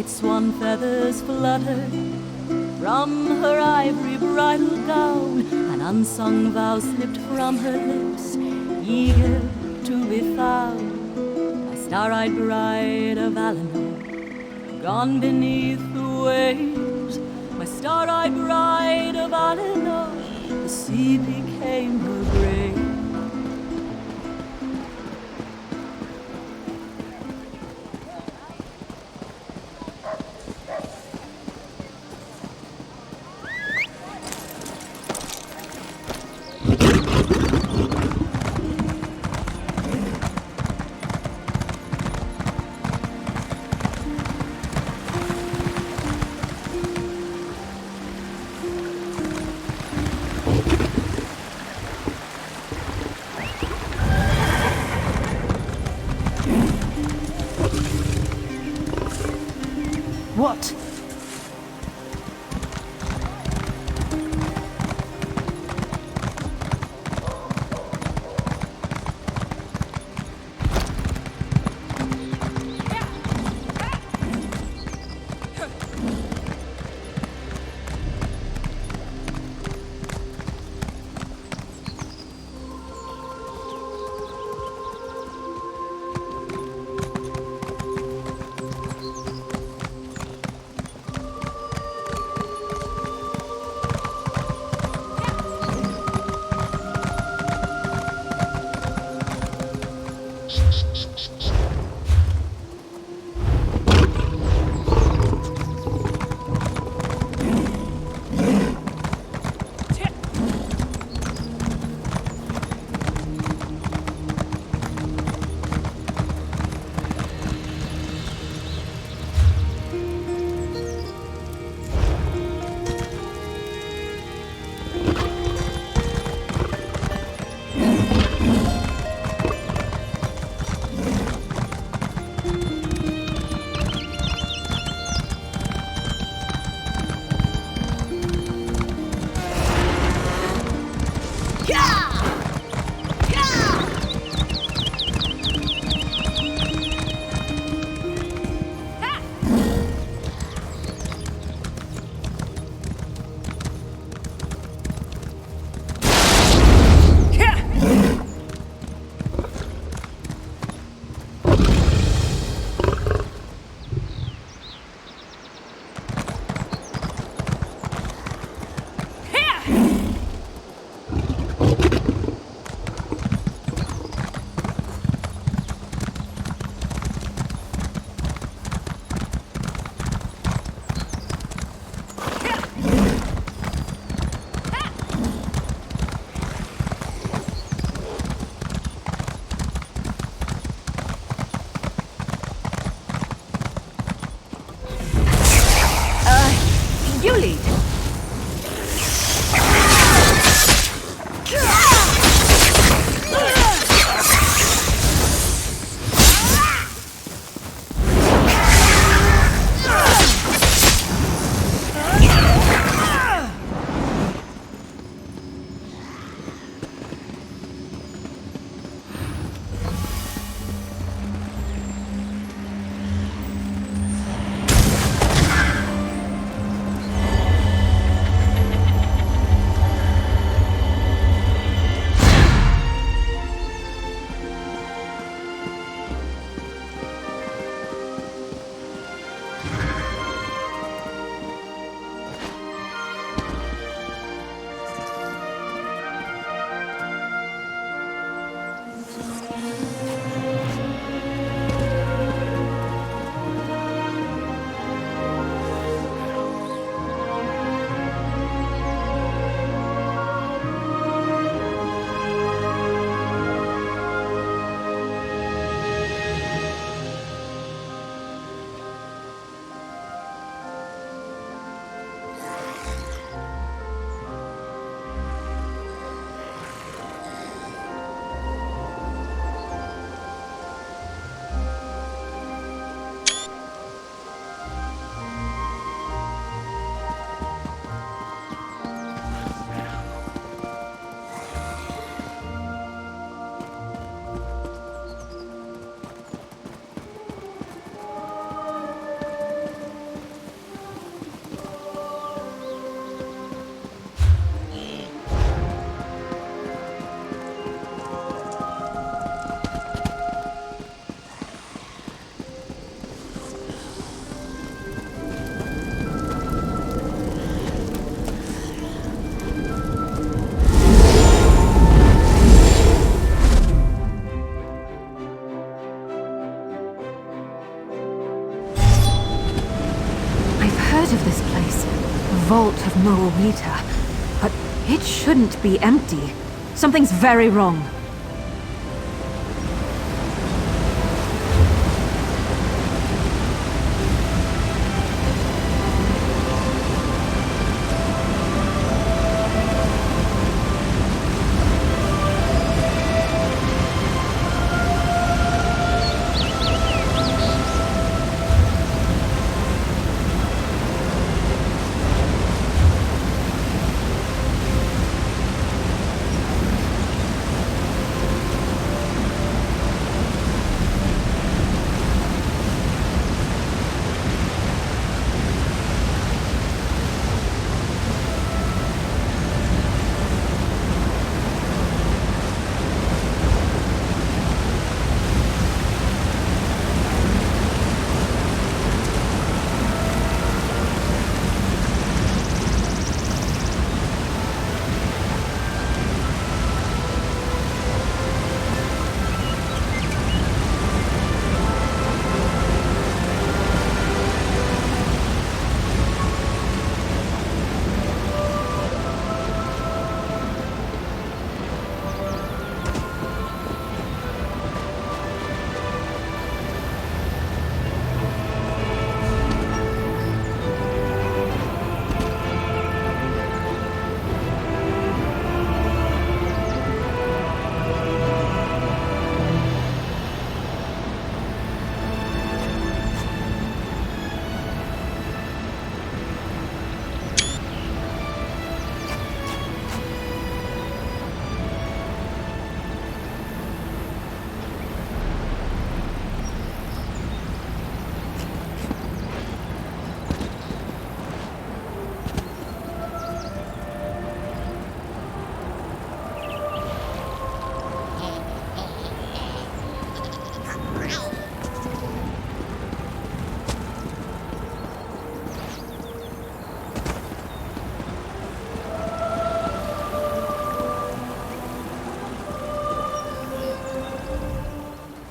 White swan feathers fluttered from her ivory bridal gown. An unsung vow slipped from her lips, eager to be found. My star-eyed bride of Alinor, gone beneath the waves. My star-eyed bride of Alinor, the sea became her grave. What? heard of this place. The Vault of Moawita. But it shouldn't be empty. Something's very wrong.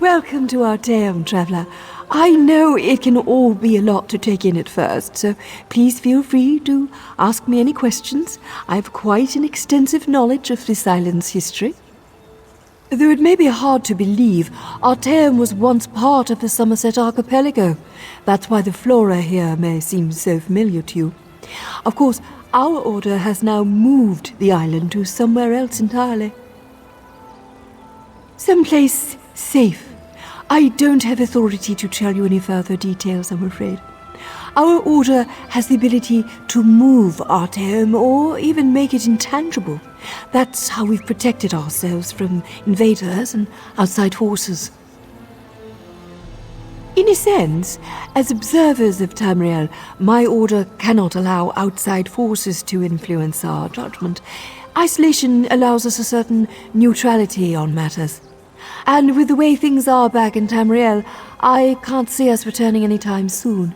Welcome to Arteum, traveller. I know it can all be a lot to take in at first, so please feel free to ask me any questions. I have quite an extensive knowledge of this island's history. Though it may be hard to believe, Arteum was once part of the Summerset archipelago. That's why the flora here may seem so familiar to you. Of course, our order has now moved the island to somewhere else entirely. Someplace safe. I don't have authority to tell you any further details, I'm afraid. Our order has the ability to move Arteum or even make it intangible. That's how we've protected ourselves from invaders and outside forces. In a sense, as observers of Tamriel, my order cannot allow outside forces to influence our judgment. Isolation allows us a certain neutrality on matters. And with the way things are back in Tamriel, I can't see us returning anytime soon.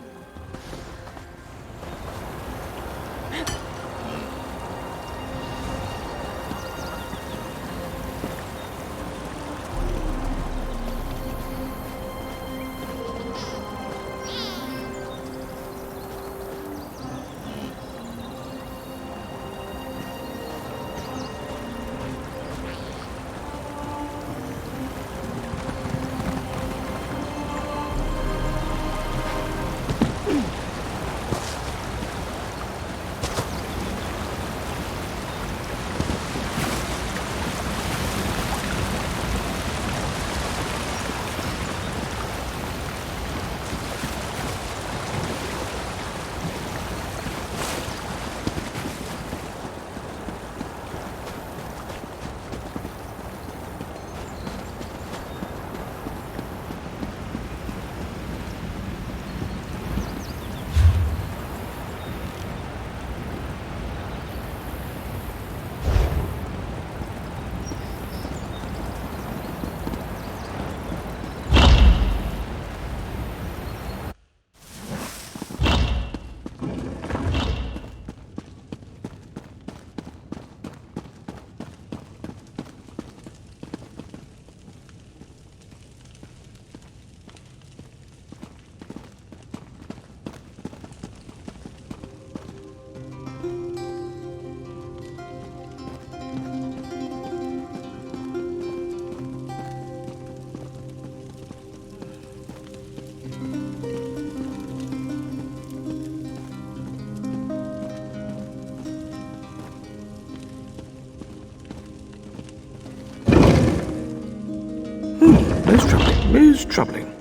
most troubling.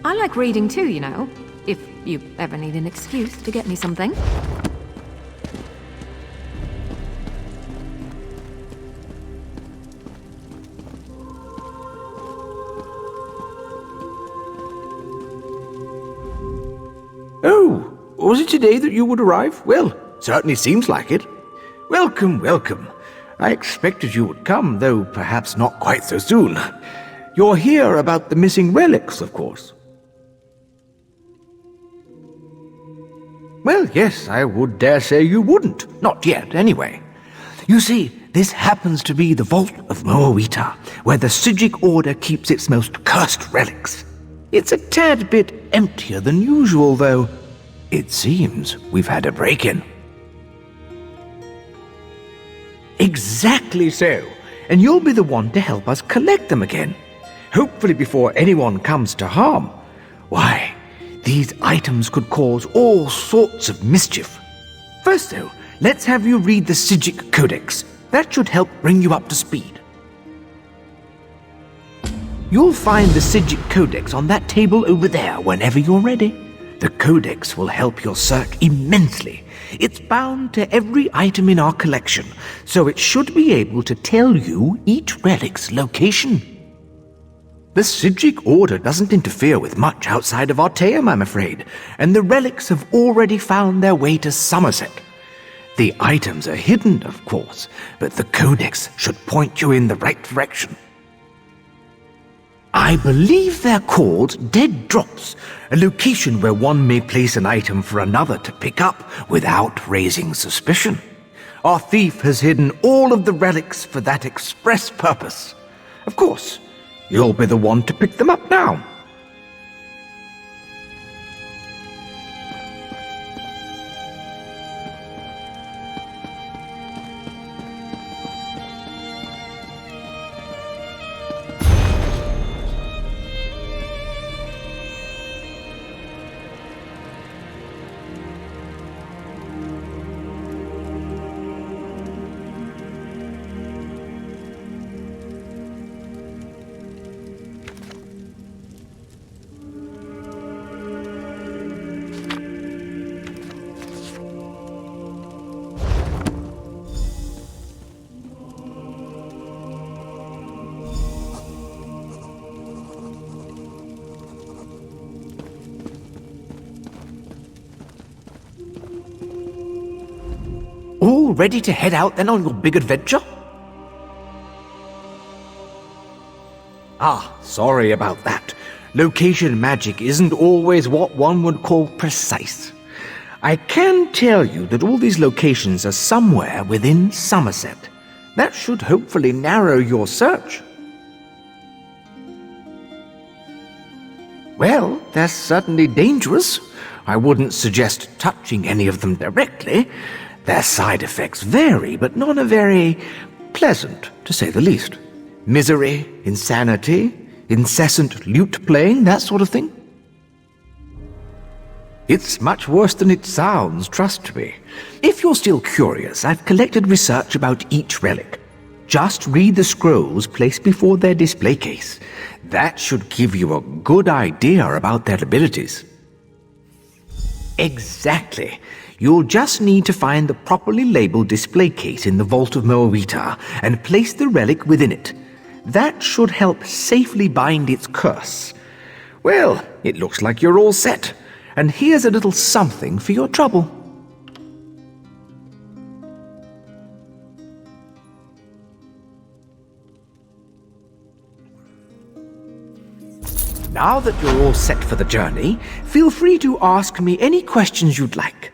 I like reading too, you know, if you ever need an excuse to get me something. Oh, was it today that you would arrive? Well, certainly seems like it. Welcome, welcome. I expected you would come, though perhaps not quite so soon. You're here about the missing relics, of course. Well, yes, I would dare say you wouldn't. Not yet, anyway. You see, this happens to be the Vault of Moawita, where the Psijic Order keeps its most cursed relics. It's a tad bit emptier than usual, though. It seems we've had a break-in. Exactly so. And you'll be the one to help us collect them again. Hopefully before anyone comes to harm. Why, these items could cause all sorts of mischief. First, though, let's have you read the Psijic Codex. That should help bring you up to speed. You'll find the Psijic Codex on that table over there whenever you're ready. The Codex will help your search immensely. It's bound to every item in our collection, so it should be able to tell you each relic's location. The Psijic Order doesn't interfere with much outside of Artaeum, I'm afraid, and the relics have already found their way to Summerset. The items are hidden, of course, but the Codex should point you in the right direction. I believe they're called dead drops, a location where one may place an item for another to pick up without raising suspicion. Our thief has hidden all of the relics for that express purpose. Of course, you'll be the one to pick them up now. All ready to head out then on your big adventure? Ah, sorry about that. Location magic isn't always what one would call precise. I can tell you that all these locations are somewhere within Summerset. That should hopefully narrow your search. Well, they're certainly dangerous. I wouldn't suggest touching any of them directly. Their side effects vary, but none are very pleasant, to say the least. Misery, insanity, incessant lute playing, that sort of thing. It's much worse than it sounds, trust me. If you're still curious, I've collected research about each relic. Just read the scrolls placed before their display case. That should give you a good idea about their abilities. Exactly. You'll just need to find the properly labeled display case in the Vault of Moawita and place the relic within it. That should help safely bind its curse. Well, it looks like you're all set. And here's a little something for your trouble. Now that you're all set for the journey, feel free to ask me any questions you'd like.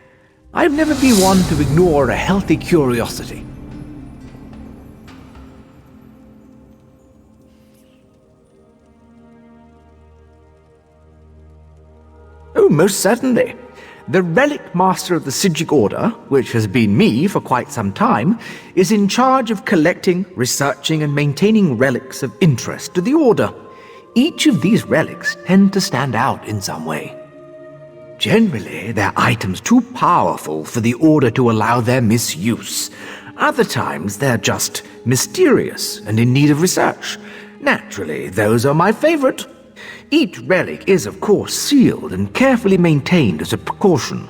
I've never been one to ignore a healthy curiosity. Oh, most certainly. The Relic Master of the Psijic Order, which has been me for quite some time, is in charge of collecting, researching, and maintaining relics of interest to the Order. Each of these relics tend to stand out in some way. Generally, they're items too powerful for the Order to allow their misuse. Other times, they're just mysterious and in need of research. Naturally, those are my favorite. Each relic is, of course, sealed and carefully maintained as a precaution.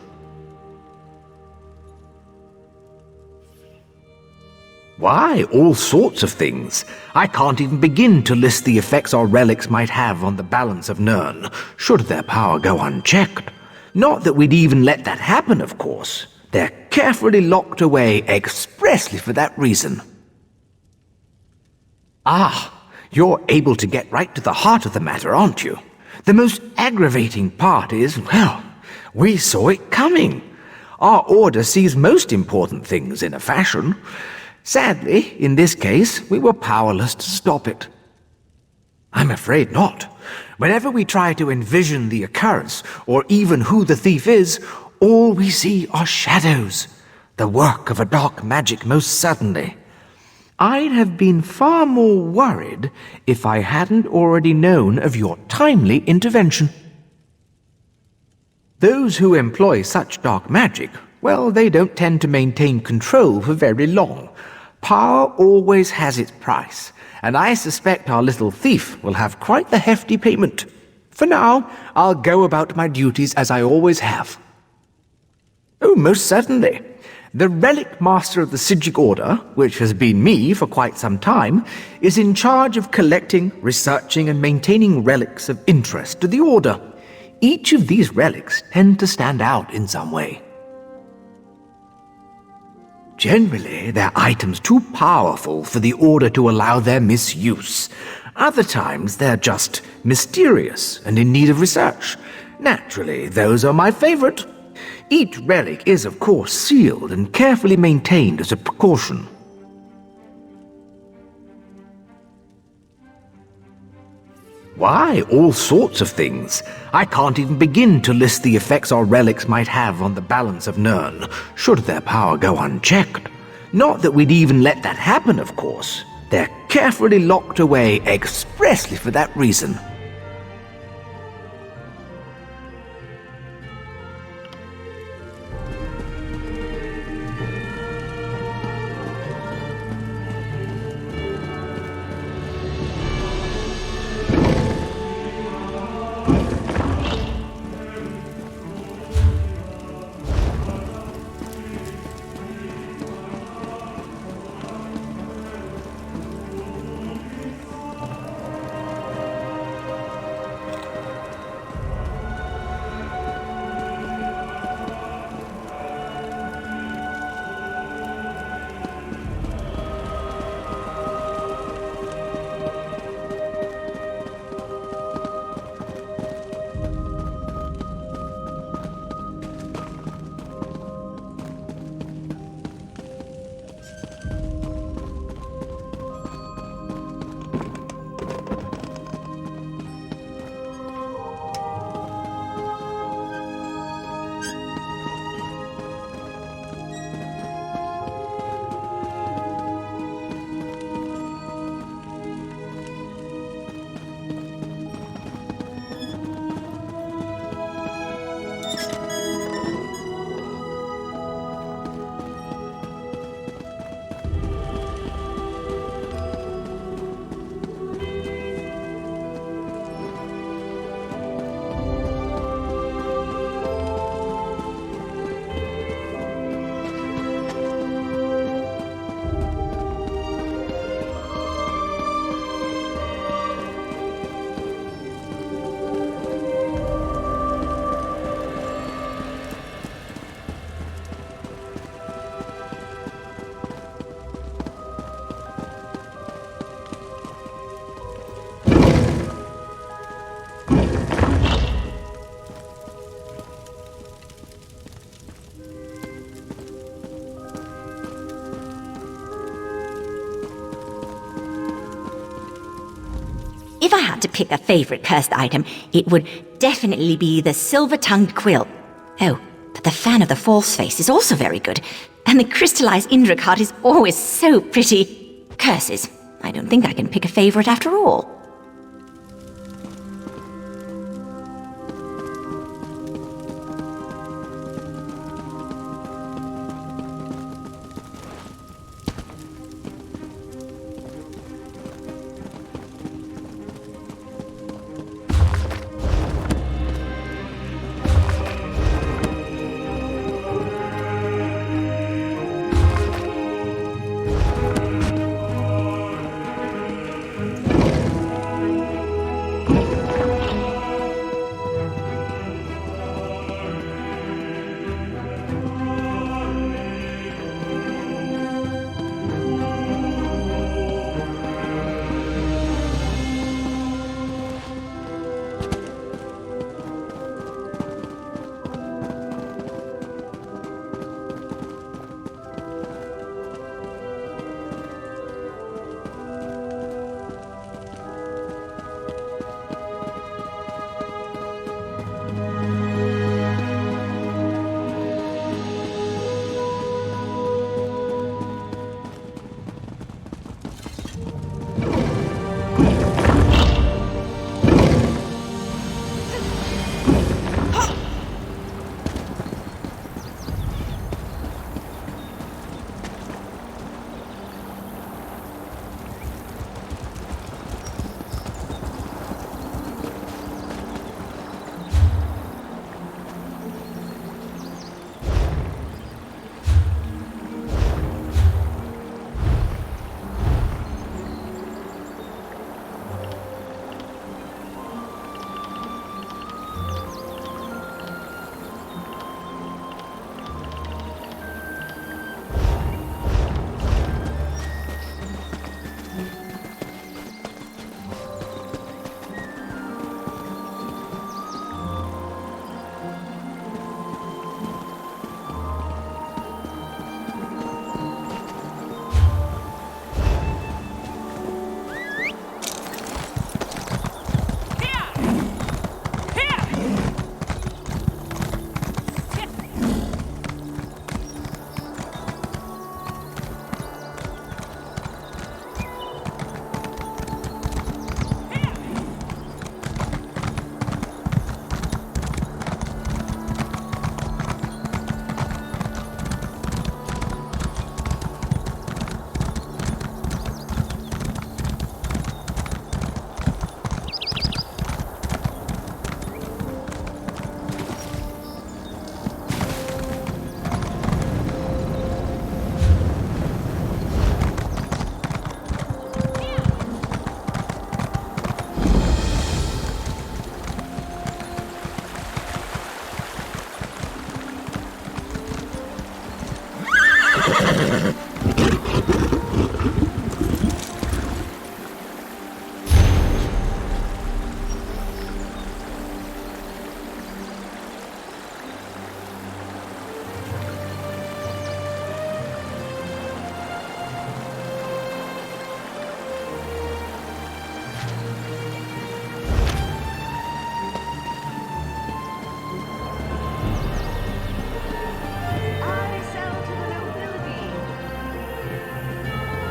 Why, all sorts of things. I can't even begin to list the effects our relics might have on the balance of Nirn, should their power go unchecked. Not that we'd even let that happen, of course. They're carefully locked away expressly for that reason. Ah, you're able to get right to the heart of the matter, aren't you? The most aggravating part is, well, we saw it coming. Our Order sees most important things in a fashion. Sadly, in this case, we were powerless to stop it. I'm afraid not. Whenever we try to envision the occurrence, or even who the thief is, all we see are shadows. The work of a dark magic, most certainly. I'd have been far more worried if I hadn't already known of your timely intervention. Those who employ such dark magic, well, they don't tend to maintain control for very long. Power always has its price, and I suspect our little thief will have quite the hefty payment. For now, I'll go about my duties as I always have. Oh, most certainly. The Relic Master of the Psijic Order, which has been me for quite some time, is in charge of collecting, researching, and maintaining relics of interest to the Order. Each of these relics tend to stand out in some way. Generally, they're items too powerful for the Order to allow their misuse. Other times, they're just mysterious and in need of research. Naturally, those are my favorite. Each relic is, of course, sealed and carefully maintained as a precaution. Why, all sorts of things. I can't even begin to list the effects our relics might have on the balance of Nirn, should their power go unchecked. Not that we'd even let that happen, of course. They're carefully locked away expressly for that reason. If I had to pick a favorite cursed item, it would definitely be the silver-tongued quill. Oh, but the fan of the false face is also very good, and the crystallized Indra card is always so pretty. Curses. I don't think I can pick a favorite after all.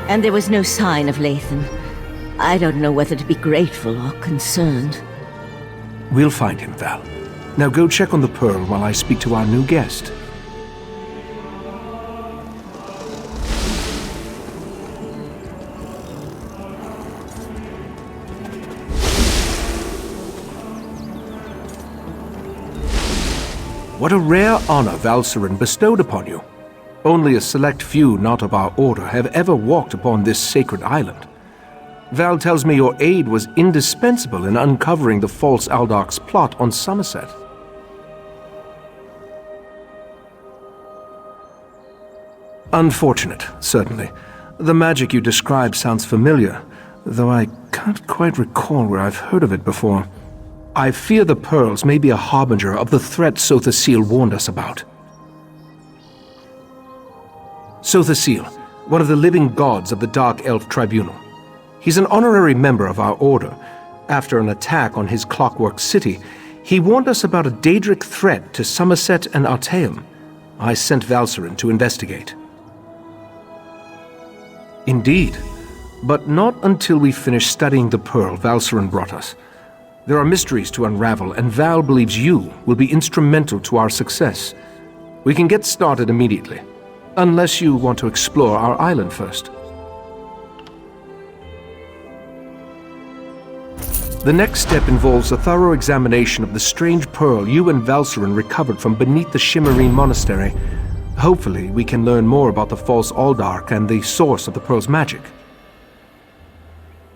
And there was no sign of Lathan. I don't know whether to be grateful or concerned. We'll find him, Val. Now go check on the Pearl while I speak to our new guest. What a rare honor Valcerin bestowed upon you. Only a select few not of our order have ever walked upon this sacred island. Val tells me your aid was indispensable in uncovering the false Aldoc's plot on Summerset. Unfortunate, certainly. The magic you describe sounds familiar, though I can't quite recall where I've heard of it before. I fear the pearls may be a harbinger of the threat Sothasil warned us about. Sothasil, one of the living gods of the Dark Elf Tribunal. He's an honorary member of our order, After an attack on his Clockwork City, he warned us about a Daedric threat to Summerset and Artaeum. I sent Valcerin to investigate. Indeed, but not until we finish studying the pearl Valcerin brought us. There are mysteries to unravel, and Val believes you will be instrumental to our success. We can get started immediately, unless you want to explore our island first. The next step involves a thorough examination of the strange pearl you and Valcerin recovered from beneath the Shimmerine Monastery. Hopefully, we can learn more about the false Aldark and the source of the pearl's magic.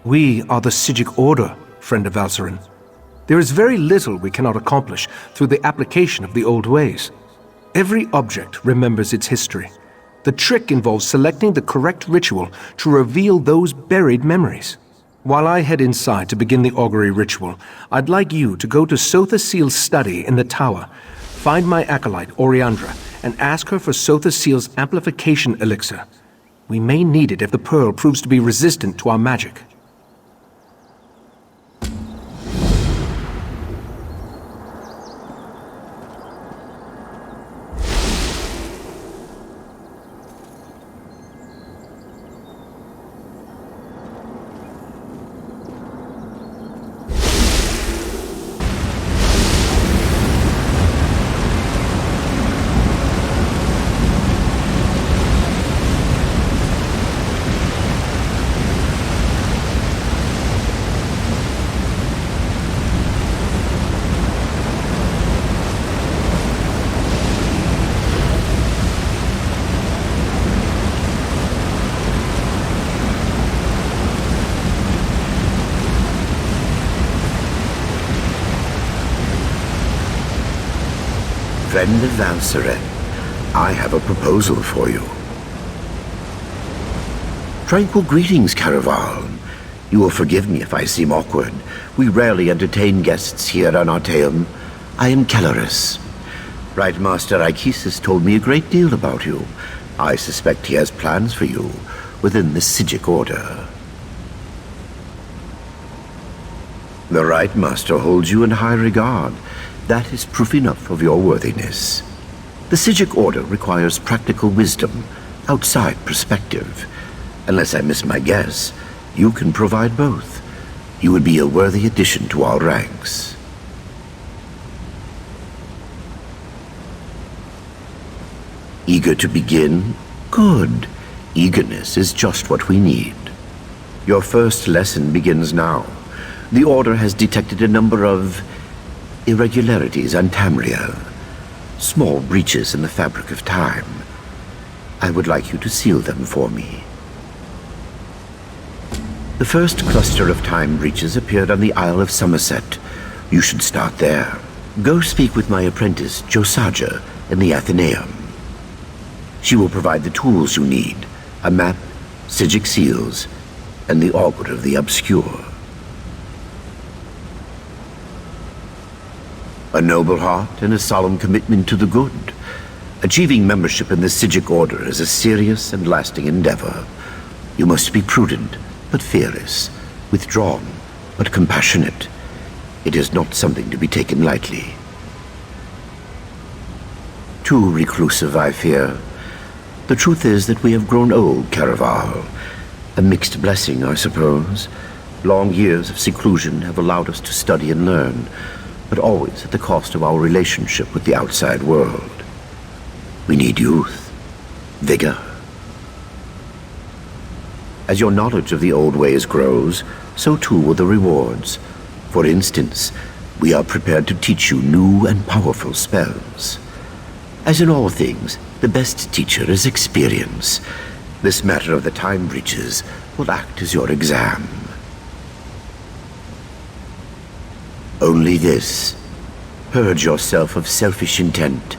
We are the Psijic Order, friend of Valcerin. There is very little we cannot accomplish through the application of the old ways. Every object remembers its history. The trick involves selecting the correct ritual to reveal those buried memories. While I head inside to begin the augury ritual, I'd like you to go to Sotha Seal's study in the tower, find my acolyte, Oriandra, and ask her for Sotha Seal's amplification elixir. We may need it if the pearl proves to be resistant to our magic. Friend of Valcerin, I have a proposal for you. Tranquil greetings, Caraval. You will forgive me if I seem awkward. We rarely entertain guests here on Artaeum. I am Kelleris. Right Master Ichesis told me a great deal about you. I suspect he has plans for you within the Psijic Order. The Right Master holds you in high regard. That is proof enough of your worthiness. The Psijic Order requires practical wisdom, outside perspective. Unless I miss my guess, you can provide both. You would be a worthy addition to our ranks. Eager to begin? Good. Eagerness is just what we need. Your first lesson begins now. The Order has detected a number of irregularities on Tamriel. Small breaches in the fabric of time. I would like you to seal them for me. The first cluster of time breaches appeared on the Isle of Summerset. You should start there. Go speak with my apprentice, Josaja, in the Athenaeum. She will provide the tools you need, a map, Psijic seals, and the Augur of the Obscure. A noble heart and a solemn commitment to the good. Achieving membership in the Psijic Order is a serious and lasting endeavor. You must be prudent, but fearless, withdrawn, but compassionate. It is not something to be taken lightly. Too reclusive, I fear. The truth is that we have grown old, Caraval. A mixed blessing, I suppose. Long years of seclusion have allowed us to study and learn, but always at the cost of our relationship with the outside world. We need youth, vigor. As your knowledge of the old ways grows, so too will the rewards. For instance, we are prepared to teach you new and powerful spells. As in all things, the best teacher is experience. This matter of the time breaches will act as your exam. Only this. Purge yourself of selfish intent.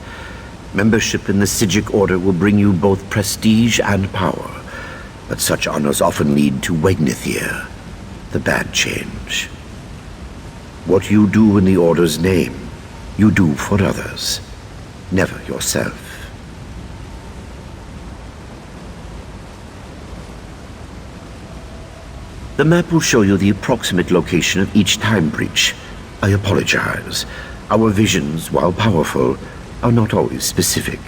Membership in the Psijic Order will bring you both prestige and power, but such honors often lead to Wegnithir, the bad change. What you do in the Order's name, you do for others, never yourself. The map will show you the approximate location of each time breach. I apologize. Our visions, while powerful, are not always specific.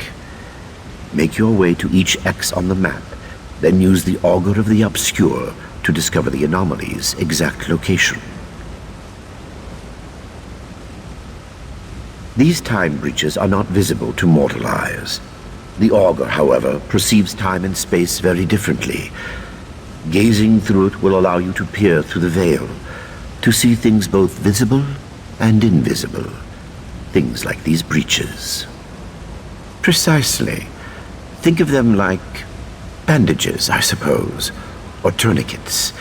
Make your way to each X on the map, then use the auger of the obscure to discover the anomaly's exact location. These time breaches are not visible to mortal eyes. The auger, however, perceives time and space very differently. Gazing through it will allow you to peer through the veil, to see things both visible and invisible. Things like these breaches. Precisely. Think of them like bandages, I suppose, or tourniquets.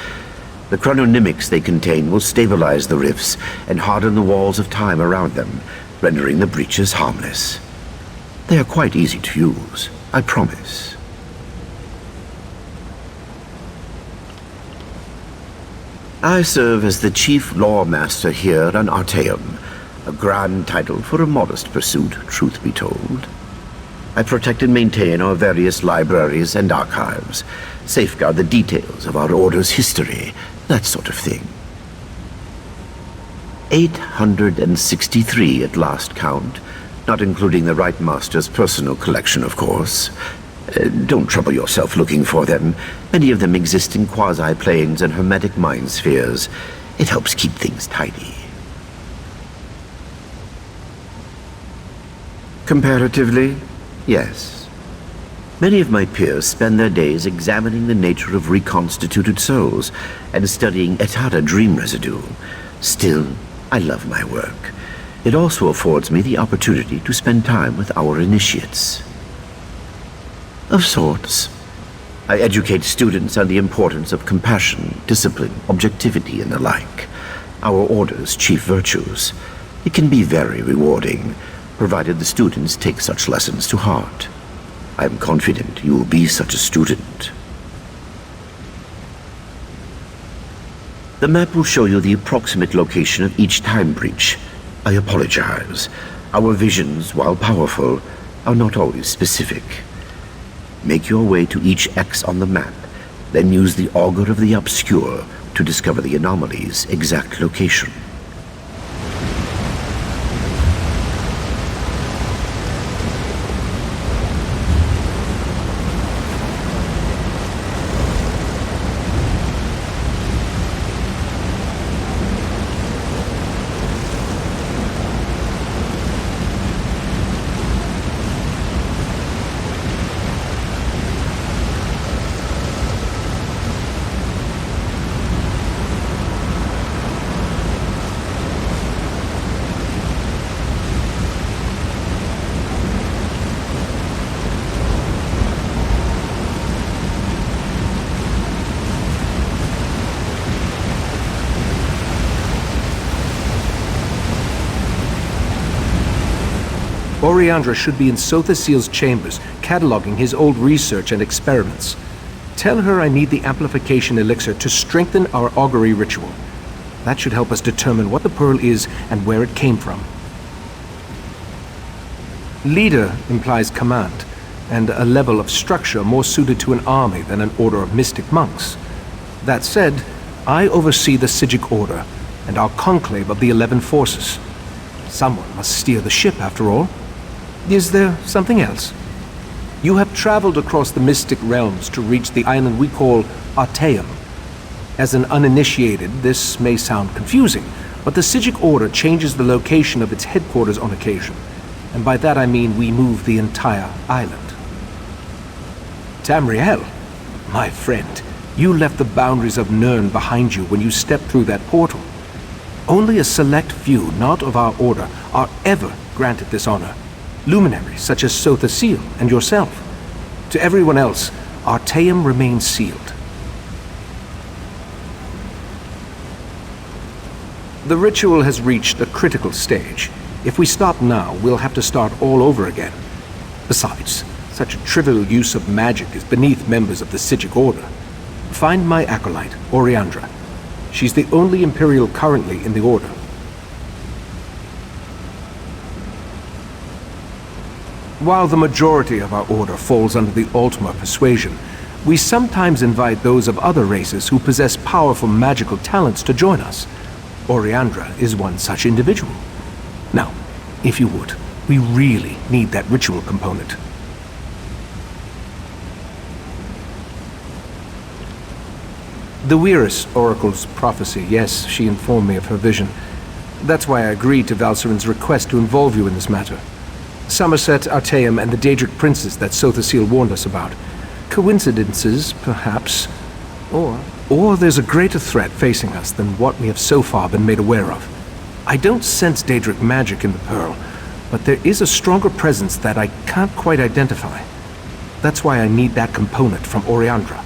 The chrononymics they contain will stabilize the rifts and harden the walls of time around them, rendering the breaches harmless. They are quite easy to use, I promise. I serve as the Chief Law Master here on Arteum, a grand title for a modest pursuit, truth be told. I protect and maintain our various libraries and archives, safeguard the details of our Order's history, that sort of thing. 863 at last count, not including the Right Master's personal collection, of course. Don't trouble yourself looking for them. Many of them exist in quasi-planes and hermetic mind spheres. It helps keep things tidy. Comparatively, yes. Many of my peers spend their days examining the nature of reconstituted souls and studying Etata dream residue. Still, I love my work. It also affords me the opportunity to spend time with our initiates. Of sorts. I educate students on the importance of compassion, discipline, objectivity, and the like. Our Order's chief virtues. It can be very rewarding, provided the students take such lessons to heart. I am confident you will be such a student. The map will show you the approximate location of each time breach. I apologize. Our visions, while powerful, are not always specific. Make your way to each X on the map, then use the auger of the obscure to discover the anomaly's exact location. Oriandra should be in Sotha-Seal's chambers, cataloging his old research and experiments. Tell her I need the amplification elixir to strengthen our augury ritual. That should help us determine what the pearl is and where it came from. Leader implies command, and a level of structure more suited to an army than an order of mystic monks. That said, I oversee the Psijic Order, and our conclave of the 11 forces. Someone must steer the ship, after all. Is there something else? You have traveled across the mystic realms to reach the island we call Arteum. As an uninitiated, this may sound confusing, but the Psijic Order changes the location of its headquarters on occasion, and by that I mean we move the entire island. Tamriel, my friend, you left the boundaries of Nirn behind you when you stepped through that portal. Only a select few, not of our order, are ever granted this honor. Luminaries such as Sotha-Seal and yourself. To everyone else, Arteum remains sealed. The ritual has reached a critical stage. If we stop now, we'll have to start all over again. Besides, such a trivial use of magic is beneath members of the Psijic Order. Find my acolyte, Oriandra. She's the only Imperial currently in the Order. While the majority of our Order falls under the Ultima persuasion, We sometimes invite those of other races who possess powerful magical talents to join us. Oriandra is one such individual. Now, if you would, we really need that ritual component. The Wyrus Oracle's prophecy, yes, she informed me of her vision. That's why I agreed to Valserin's request to involve you in this matter. Summerset, Artaeum, and the Daedric princes that Sothasil warned us about. Coincidences, perhaps. Or there's a greater threat facing us than what we have so far been made aware of. I don't sense Daedric magic in the Pearl, but there is a stronger presence that I can't quite identify. That's why I need that component from Oriandra.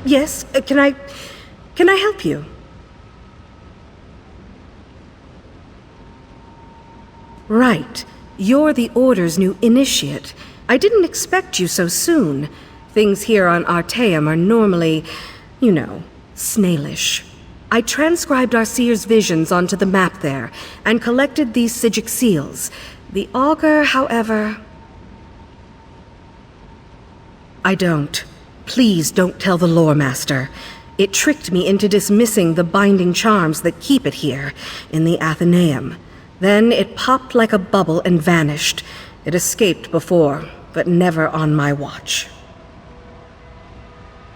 Yes, can I help you? Right. You're the Order's new initiate. I didn't expect you so soon. Things here on Artaeum are normally, you know, snailish. I transcribed our seer's visions onto the map there, and collected these Psijic seals. The augur, however... I don't. Please don't tell the Lore Master. It tricked me into dismissing the binding charms that keep it here, in the Athenaeum. Then it popped like a bubble and vanished. It escaped before, but never on my watch.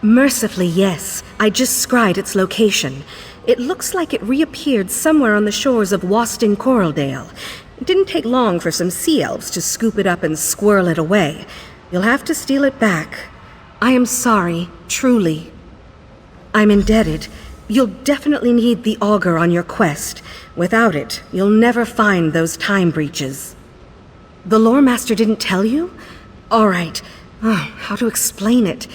Mercifully, yes. I just scried its location. It looks like it reappeared somewhere on the shores of Wasting Coraldale. It didn't take long for some sea elves to scoop it up and squirrel it away. You'll have to steal it back. I am sorry, truly. I'm indebted. You'll definitely need the augur on your quest. Without it, you'll never find those time breaches. The Lore Master didn't tell you? All right. How to explain it?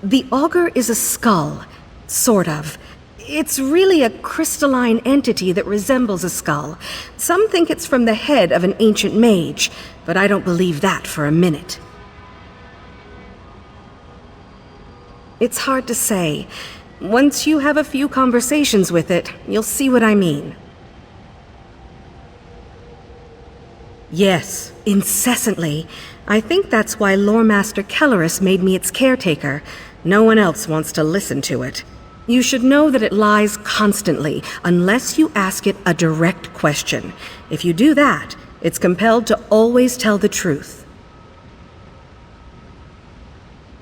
The augur is a skull. Sort of. It's really a crystalline entity that resembles a skull. Some think it's from the head of an ancient mage, but I don't believe that for a minute. It's hard to say. Once you have a few conversations with it, you'll see what I mean. Yes, incessantly. I think that's why Lore Master Kellerus made me its caretaker. No one else wants to listen to it. You should know that it lies constantly, unless you ask it a direct question. If you do that, it's compelled to always tell the truth.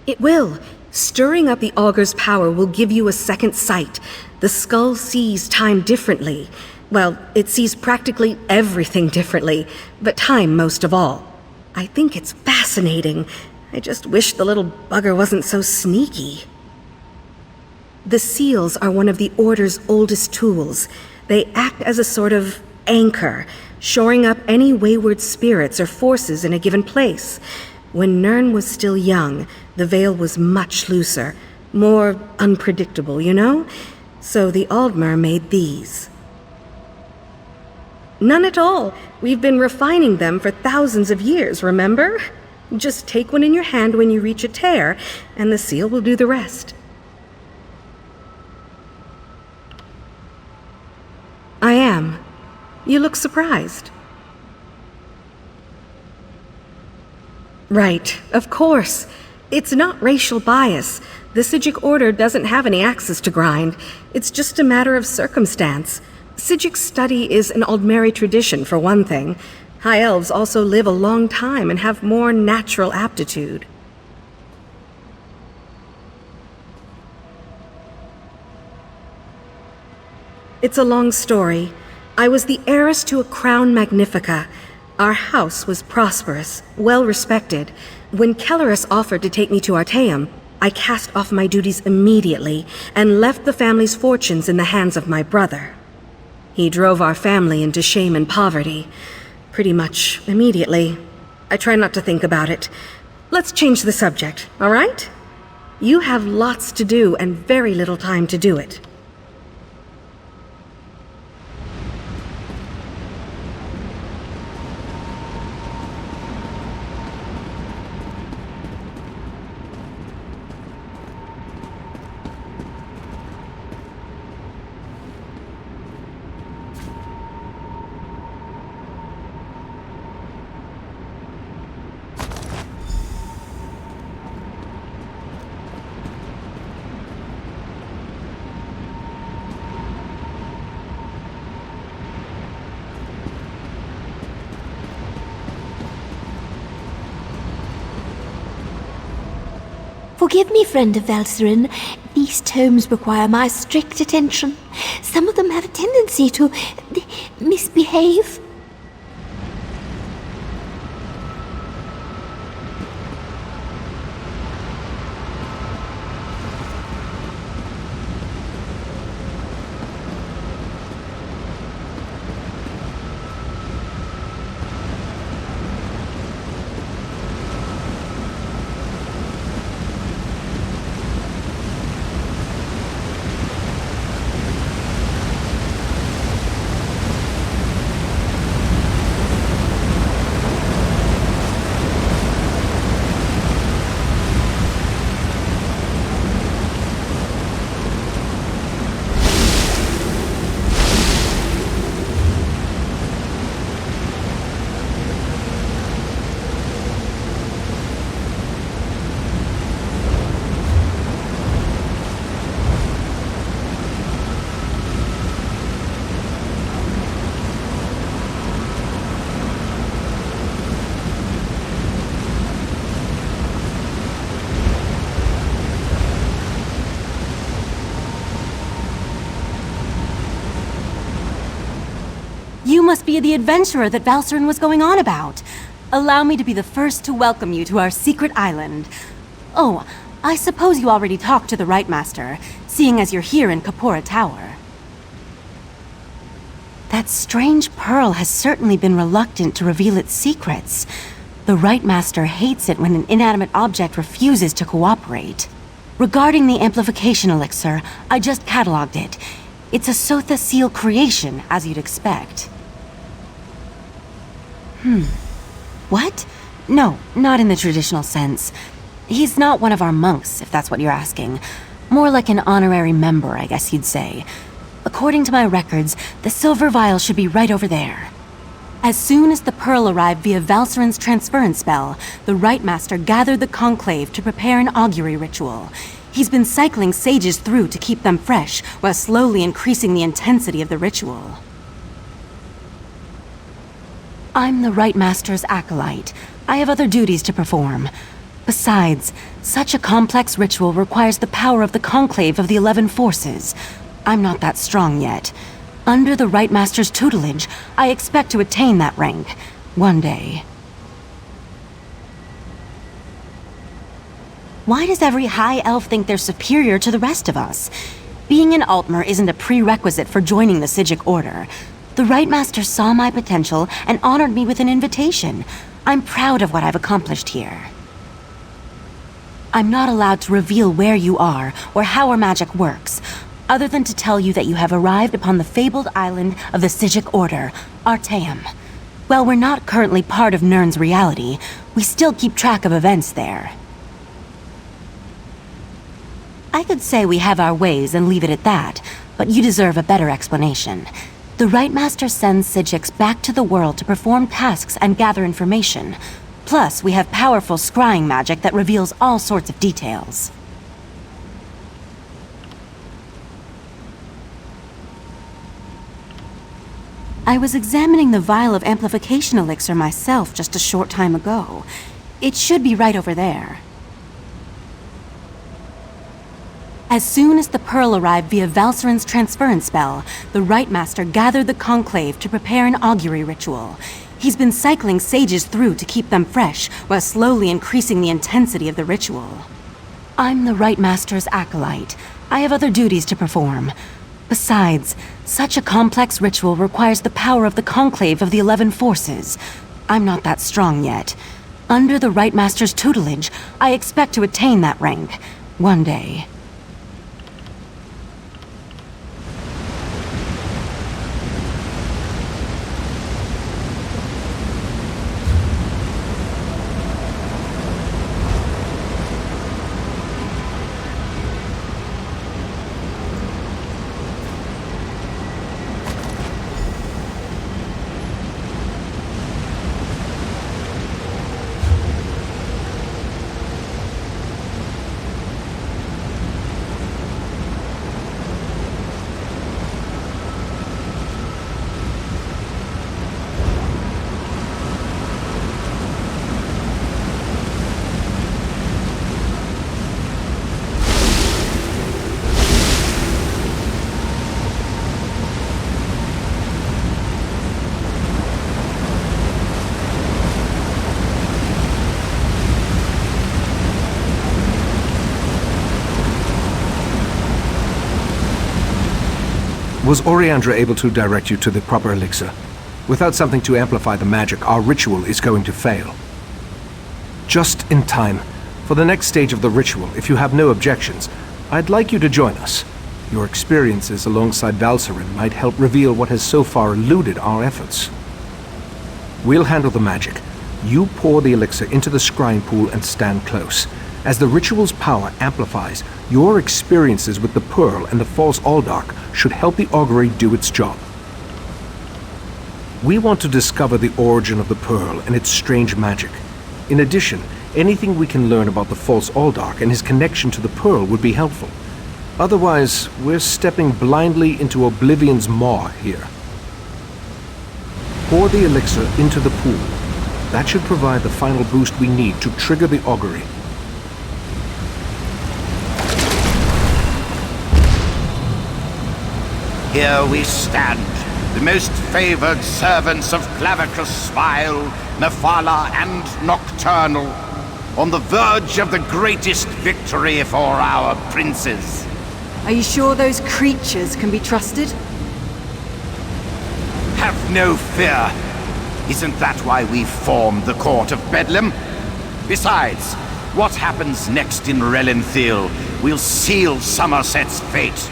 It will. Stirring up the augur's power will give you a second sight. The skull sees time differently. Well, it sees practically everything differently, but time most of all. I think it's fascinating. I just wish the little bugger wasn't so sneaky. The seals are one of the Order's oldest tools. They act as a sort of anchor, shoring up any wayward spirits or forces in a given place. When Nirn was still young, the veil was much looser, more unpredictable, you know? So the Aldmer made these. None at all. We've been refining them for thousands of years, remember? Just take one in your hand when you reach a tear, and the seal will do the rest. I am. You look surprised. Right, of course. It's not racial bias. The Psijic Order doesn't have any axes to grind. It's just a matter of circumstance. Psijic study is an Aldmeri tradition, for one thing. High elves also live a long time and have more natural aptitude. It's a long story. I was the heiress to a crown magnifica. Our house was prosperous, well respected. When Kellerus offered to take me to Artaeum, I cast off my duties immediately and left the family's fortunes in the hands of my brother. He drove our family into shame and poverty, pretty much immediately. I try not to think about it. Let's change the subject, all right? You have lots to do and very little time to do it. Forgive me, friend of Valcerin. These tomes require my strict attention. Some of them have a tendency to misbehave. You must be the adventurer that Valcerin was going on about. Allow me to be the first to welcome you to our secret island. Oh, I suppose you already talked to the Rite Master, seeing as you're here in Kapora Tower. That strange pearl has certainly been reluctant to reveal its secrets. The Rite Master hates it when an inanimate object refuses to cooperate. Regarding the amplification elixir, I just cataloged it. It's a Sotha Seal creation, as you'd expect. What? No, not in the traditional sense. He's not one of our monks, if that's what you're asking. More like an honorary member, I guess you'd say. According to my records, the silver vial should be right over there. As soon as the pearl arrived via Valcerin's transference spell, the Rite Master gathered the conclave to prepare an augury ritual. He's been cycling sages through to keep them fresh, while slowly increasing the intensity of the ritual. I'm the Rite Master's acolyte. I have other duties to perform. Besides, such a complex ritual requires the power of the conclave of the 11 forces. I'm not that strong yet. Under the Rite Master's tutelage, I expect to attain that rank. One day. Why does every high elf think they're superior to the rest of us? Being an Altmer isn't a prerequisite for joining the Psijic Order. The Rite Master saw my potential and honored me with an invitation. I'm proud of what I've accomplished here. I'm not allowed to reveal where you are or how our magic works, other than to tell you that you have arrived upon the fabled island of the Psijic Order, Artaeum. While we're not currently part of Nirn's reality, we still keep track of events there. I could say we have our ways and leave it at that, but you deserve a better explanation. The Rite Master sends Psijics back to the world to perform tasks and gather information. Plus, we have powerful scrying magic that reveals all sorts of details. I was examining the vial of amplification elixir myself just a short time ago. It should be right over there. As soon as the pearl arrived via Valserin's transference spell, the Rite Master gathered the conclave to prepare an augury ritual. He's been cycling sages through to keep them fresh, while slowly increasing the intensity of the ritual. I'm the Rite Master's acolyte. I have other duties to perform. Besides, such a complex ritual requires the power of the conclave of the 11 forces. I'm not that strong yet. Under the Rite Master's tutelage, I expect to attain that rank. One day. Was Oriandra able to direct you to the proper elixir? Without something to amplify the magic, our ritual is going to fail. Just in time. For the next stage of the ritual, if you have no objections, I'd like you to join us. Your experiences alongside Valserin might help reveal what has so far eluded our efforts. We'll handle the magic. You pour the elixir into the scrying pool and stand close. As the ritual's power amplifies, your experiences with the Pearl and the False Aldark should help the augury do its job. We want to discover the origin of the Pearl and its strange magic. In addition, anything we can learn about the False Aldark and his connection to the Pearl would be helpful. Otherwise, we're stepping blindly into Oblivion's maw here. Pour the elixir into the pool. That should provide the final boost we need to trigger the augury. Here we stand, the most favored servants of Clavicus Smile, Mephala, and Nocturnal, on the verge of the greatest victory for our princes. Are you sure those creatures can be trusted? Have no fear. Isn't that why we formed the Court of Bedlam? Besides, what happens next in Relenthil will seal Summerset's fate.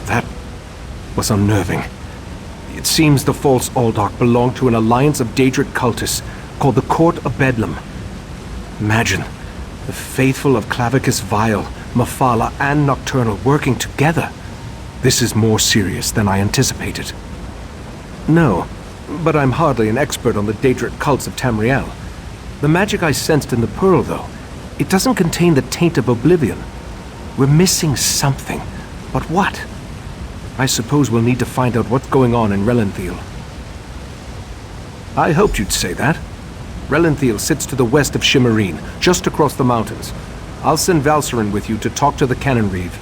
That was unnerving. It seems the False Aldark belonged to an alliance of Daedric cultists called the Court of Bedlam. Imagine, the faithful of Clavicus Vile, Mephala, and Nocturnal working together. This is more serious than I anticipated. No, but I'm hardly an expert on the Daedric cults of Tamriel. The magic I sensed in the Pearl, though, it doesn't contain the taint of Oblivion. We're missing something, but what? I suppose we'll need to find out what's going on in Relenthil. I hoped you'd say that. Relenthil sits to the west of Shimmerine, just across the mountains. I'll send Valserin with you to talk to the Cannon Reeve.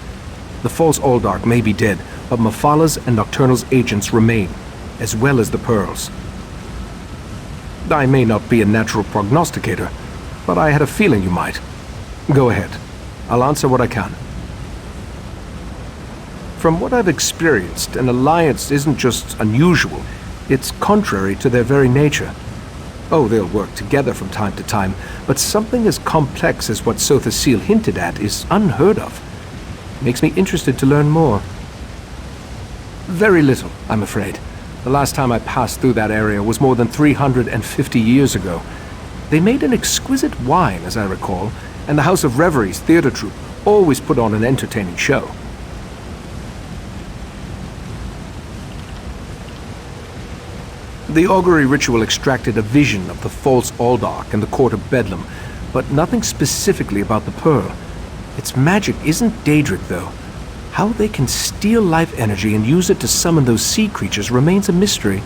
The False Aldark may be dead, but Mephala's and Nocturnal's agents remain, as well as the Pearls. I may not be a natural prognosticator, but I had a feeling you might. Go ahead. I'll answer what I can. From what I've experienced, an alliance isn't just unusual, it's contrary to their very nature. Oh, they'll work together from time to time, but something as complex as what Sotha Seal hinted at is unheard of. Makes me interested to learn more. Very little, I'm afraid. The last time I passed through that area was more than 350 years ago. They made an exquisite wine, as I recall, and the House of Reveries theater troupe always put on an entertaining show. The augury ritual extracted a vision of the False Aldark and the Court of Bedlam, but nothing specifically about the Pearl. Its magic isn't Daedric, though. How they can steal life energy and use it to summon those sea creatures remains a mystery.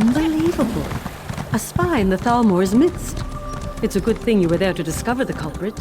Unbelievable. A spy in the Thalmor's midst. It's a good thing you were there to discover the culprit.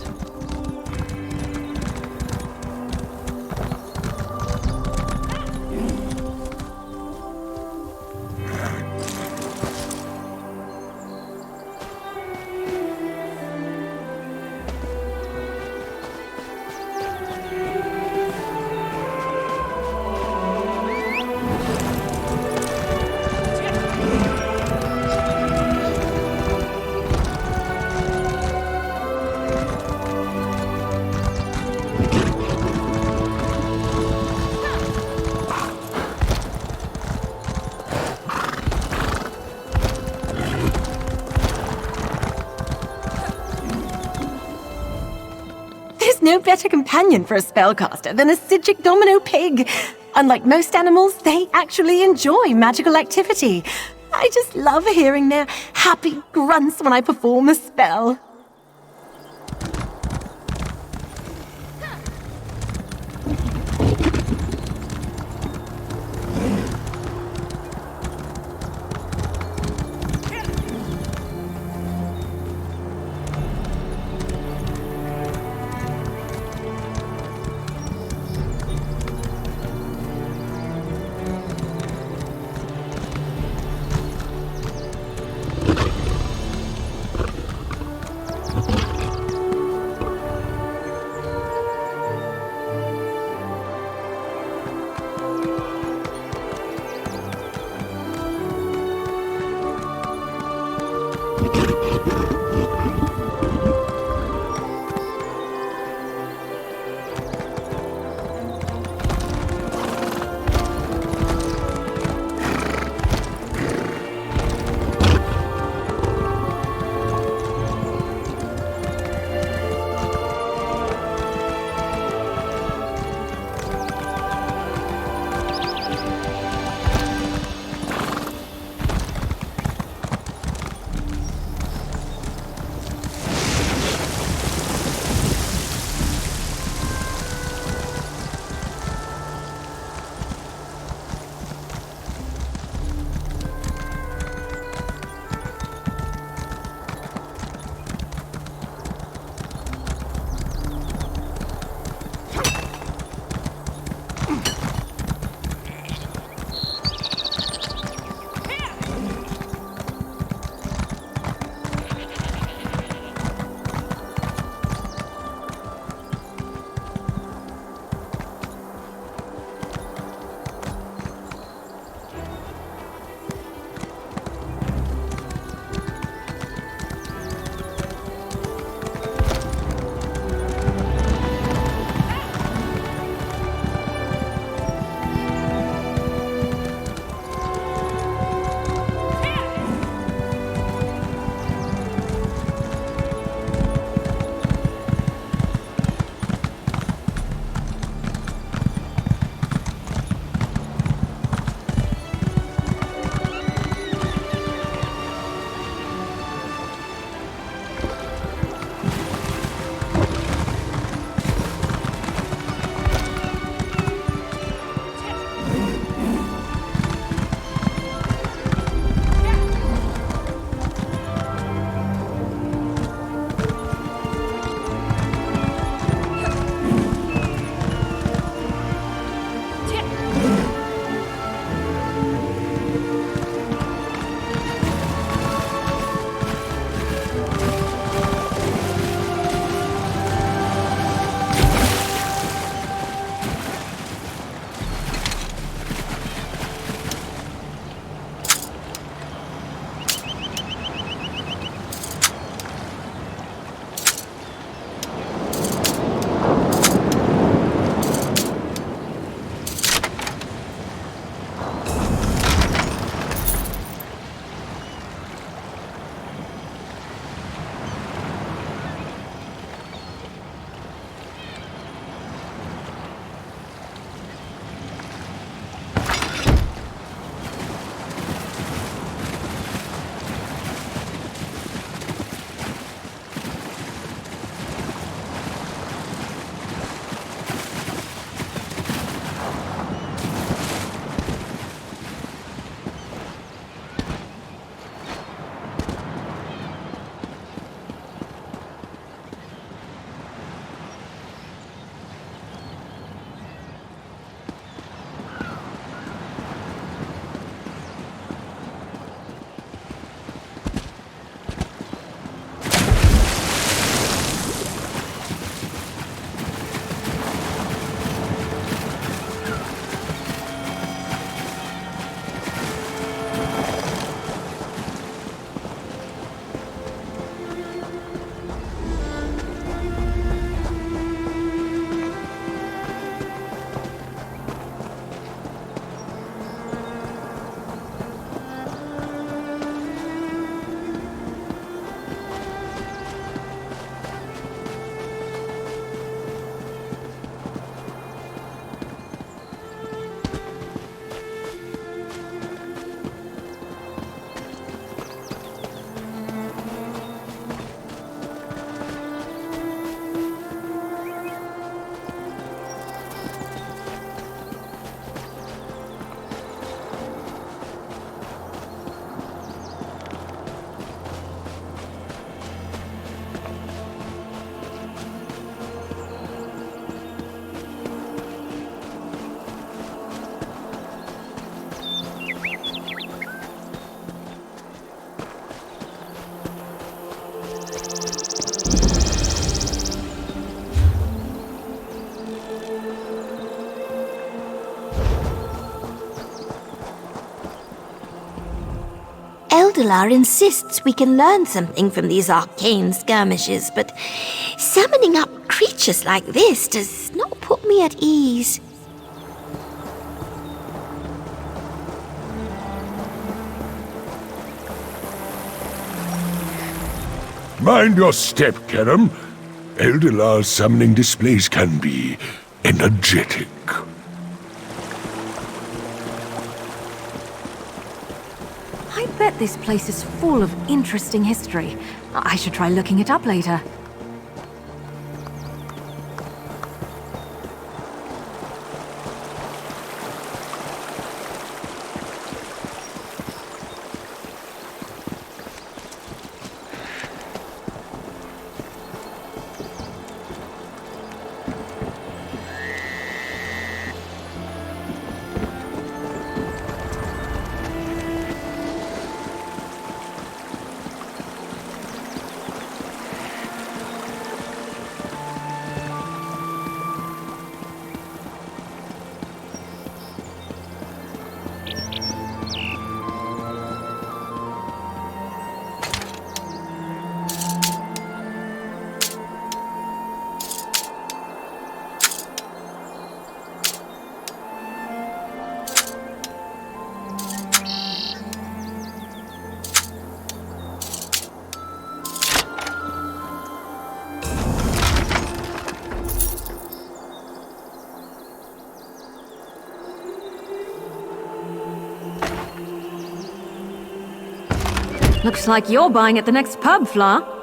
No better companion for a spellcaster than a Psijic domino pig. Unlike most animals, they actually enjoy magical activity. I just love hearing their happy grunts when I perform a spell. Eldelar insists we can learn something from these arcane skirmishes, but summoning up creatures like this does not put me at ease. Mind your step, Kerem. Eldelar summoning displays can be energetic. I bet this place is full of interesting history. I should try looking it up later. Looks like you're buying at the next pub, Fla.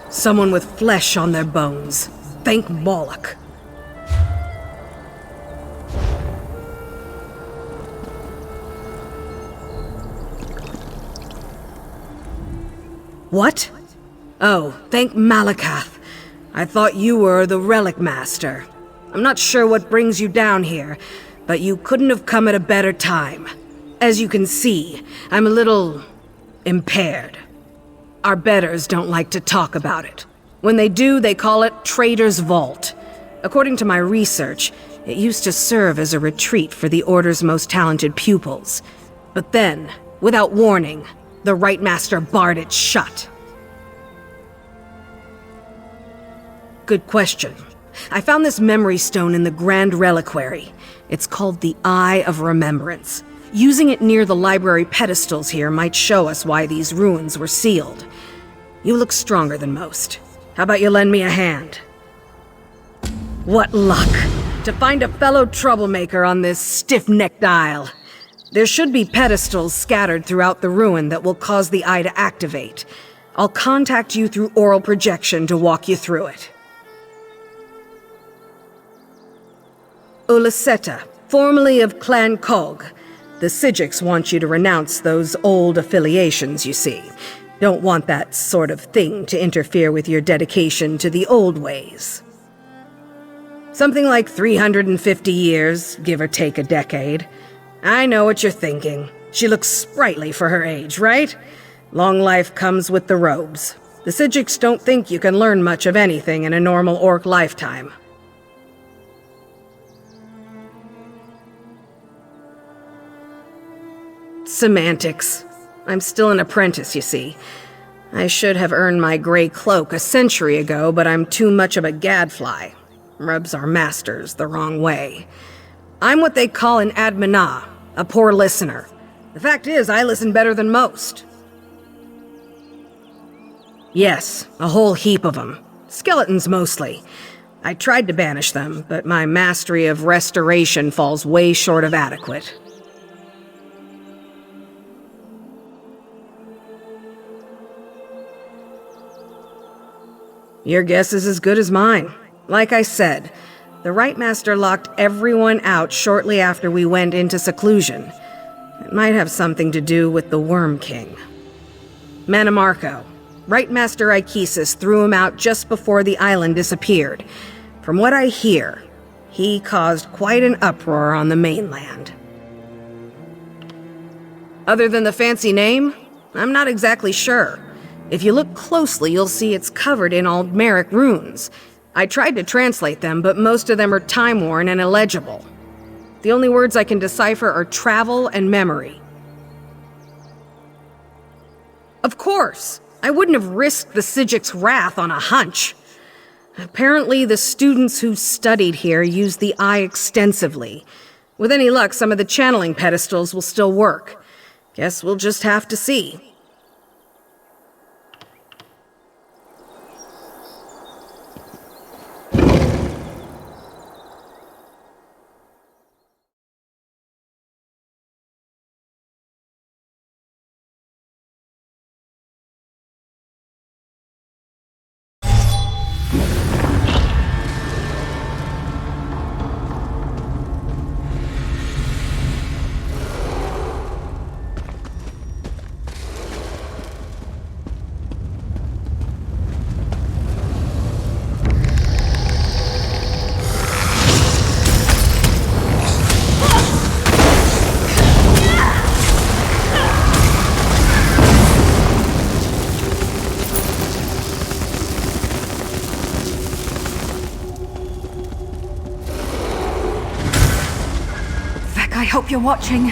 Someone with flesh on their bones. Thank Moloch. What? Oh, thank Malakath. I thought you were the Relic Master. I'm not sure what brings you down here, but you couldn't have come at a better time. As you can see, I'm a little impaired. Our betters don't like to talk about it. When they do, they call it Trader's Vault. According to my research, it used to serve as a retreat for the Order's most talented pupils. But then, without warning, the Right Master barred it shut. Good question. I found this memory stone in the Grand Reliquary. It's called the Eye of Remembrance. Using it near the library pedestals here might show us why these ruins were sealed. You look stronger than most. How about you lend me a hand? What luck! To find a fellow troublemaker on this stiff-necked isle. There should be pedestals scattered throughout the ruin that will cause the eye to activate. I'll contact you through oral projection to walk you through it. Ulaseta, formerly of Clan Kog. The Sijiks want you to renounce those old affiliations, you see. Don't want that sort of thing to interfere with your dedication to the old ways. Something like 350 years, give or take a decade. I know what you're thinking. She looks sprightly for her age, right? Long life comes with the robes. The Psijics don't think you can learn much of anything in a normal orc lifetime. Semantics. I'm still an apprentice, you see. I should have earned my gray cloak a century ago, but I'm too much of a gadfly. Rubs our masters the wrong way. I'm what they call an admina, a poor listener. The fact is, I listen better than most. Yes, a whole heap of them. Skeletons mostly. I tried to banish them, but my mastery of restoration falls way short of adequate. Your guess is as good as mine. Like I said, the Rite Master locked everyone out shortly after we went into seclusion. It might have something to do with the Worm King. Manimarco. Rite Master Ikesis threw him out just before the island disappeared. From what I hear, he caused quite an uproar on the mainland. Other than the fancy name, I'm not exactly sure. If you look closely, you'll see it's covered in Aldmeric runes. I tried to translate them, but most of them are time-worn and illegible. The only words I can decipher are travel and memory. Of course! I wouldn't have risked the Psijics' wrath on a hunch. Apparently, the students who studied here used the eye extensively. With any luck, some of the channeling pedestals will still work. Guess we'll just have to see. I hope you're watching.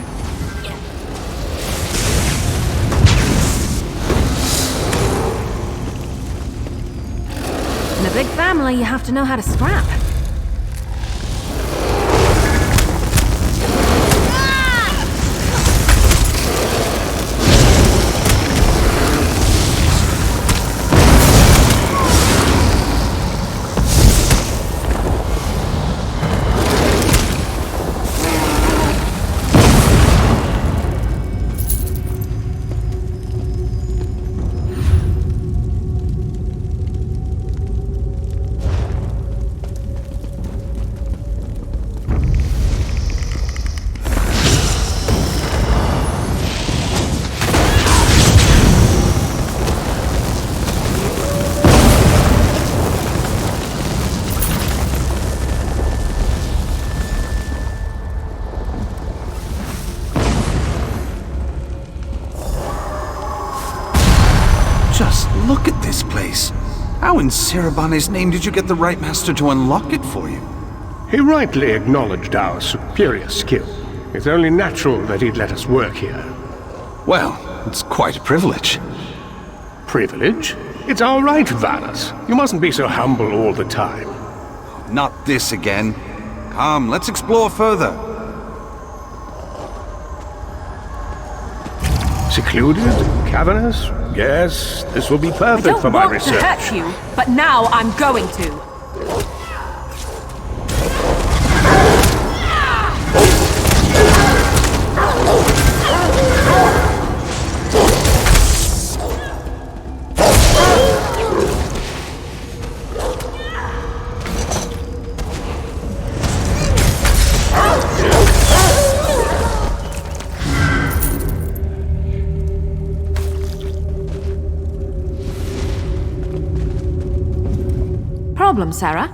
In a big family, you have to know how to scrap. Just look at this place. How in Sarabane's name did you get the Rite Master to unlock it for you? He rightly acknowledged our superior skill. It's only natural that he'd let us work here. Well, it's quite a privilege. Privilege? It's our right, Vanas. You mustn't be so humble all the time. Not this again. Come, let's explore further. Secluded? Cavernous? Yes, this will be perfect for my research. I don't want to hurt you, but now I'm going to. Problem, Sarah?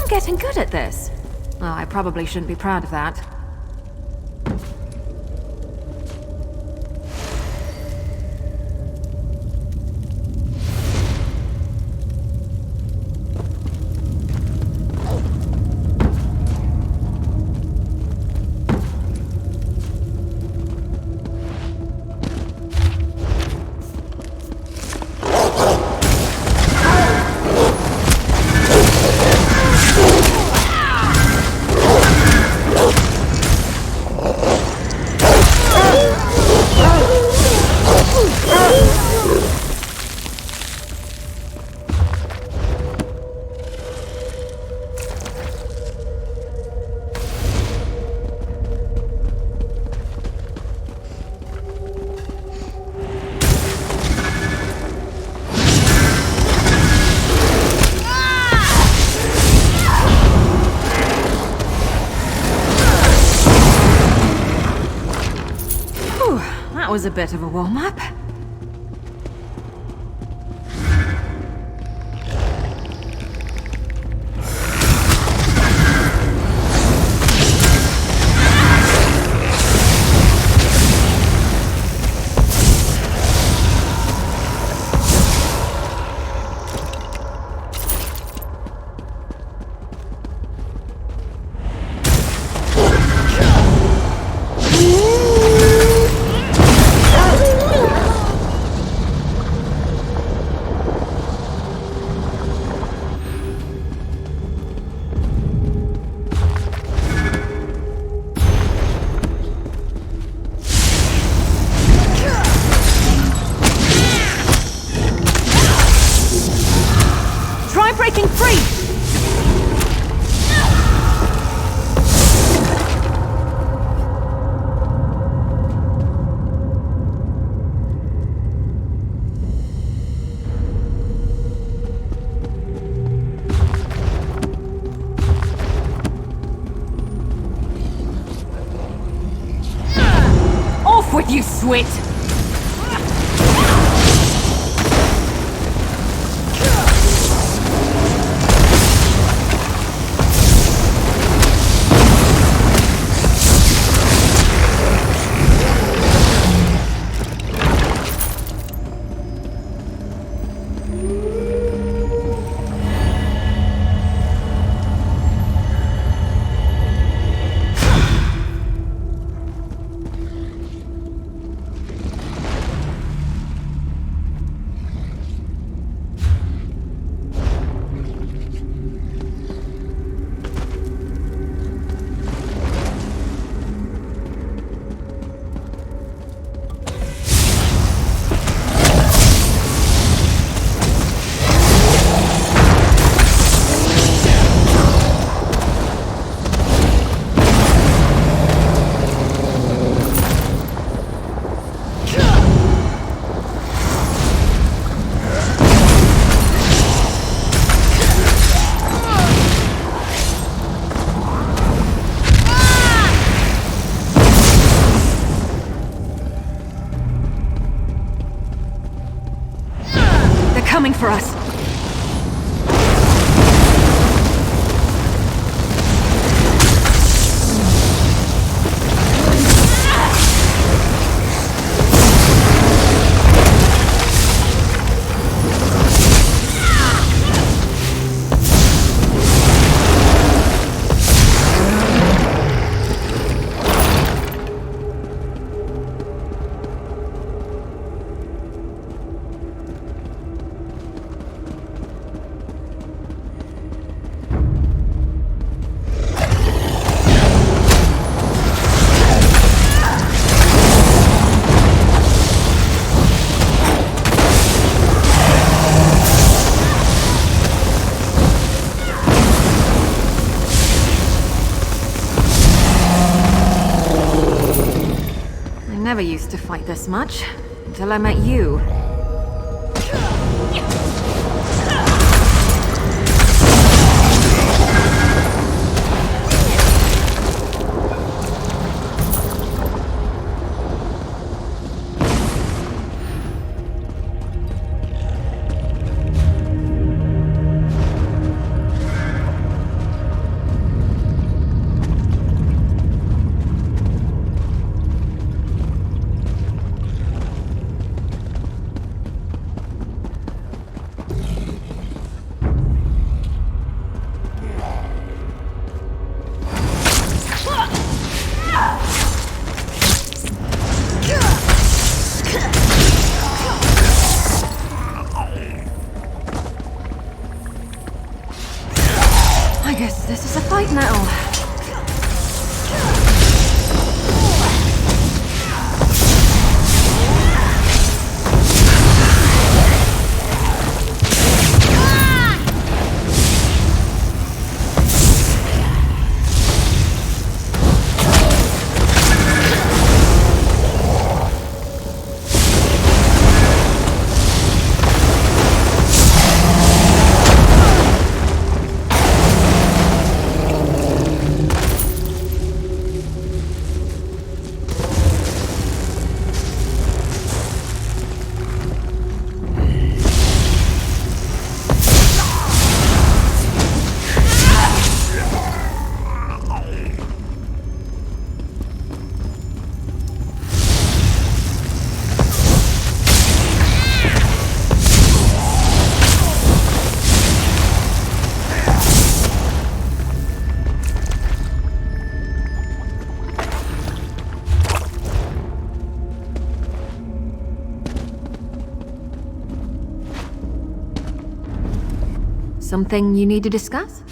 getting good at this. Well, I probably shouldn't be proud of that. That was a bit of a warm-up. Breaking free! Off with you, Swit! Coming for us. I never used to fight this much, until I met you. I guess this is a fight now. Something you need to discuss?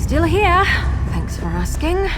Still here. Thanks for asking.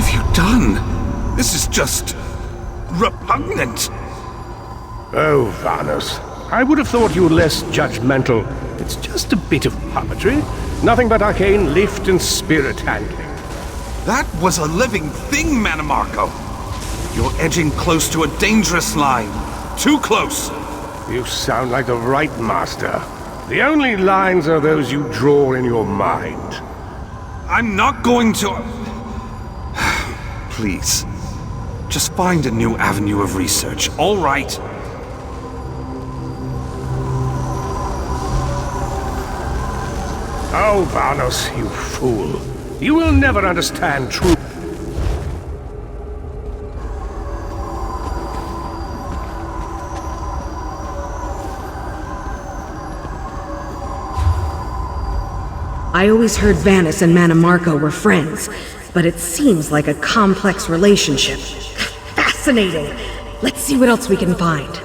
have you done? This is just repugnant. Oh, Varnus. I would have thought you less judgmental. It's just a bit of puppetry. Nothing but arcane lift and spirit handling. That was a living thing, Manimarco. You're edging close to a dangerous line. Too close. You sound like the right master. The only lines are those you draw in your mind. I'm not going to... Please. Just find a new avenue of research, all right? Oh, Varnus, you fool. You will never understand truth. I always heard Vanus and Manimarco were friends, but it seems like a complex relationship. Fascinating! Let's see what else we can find.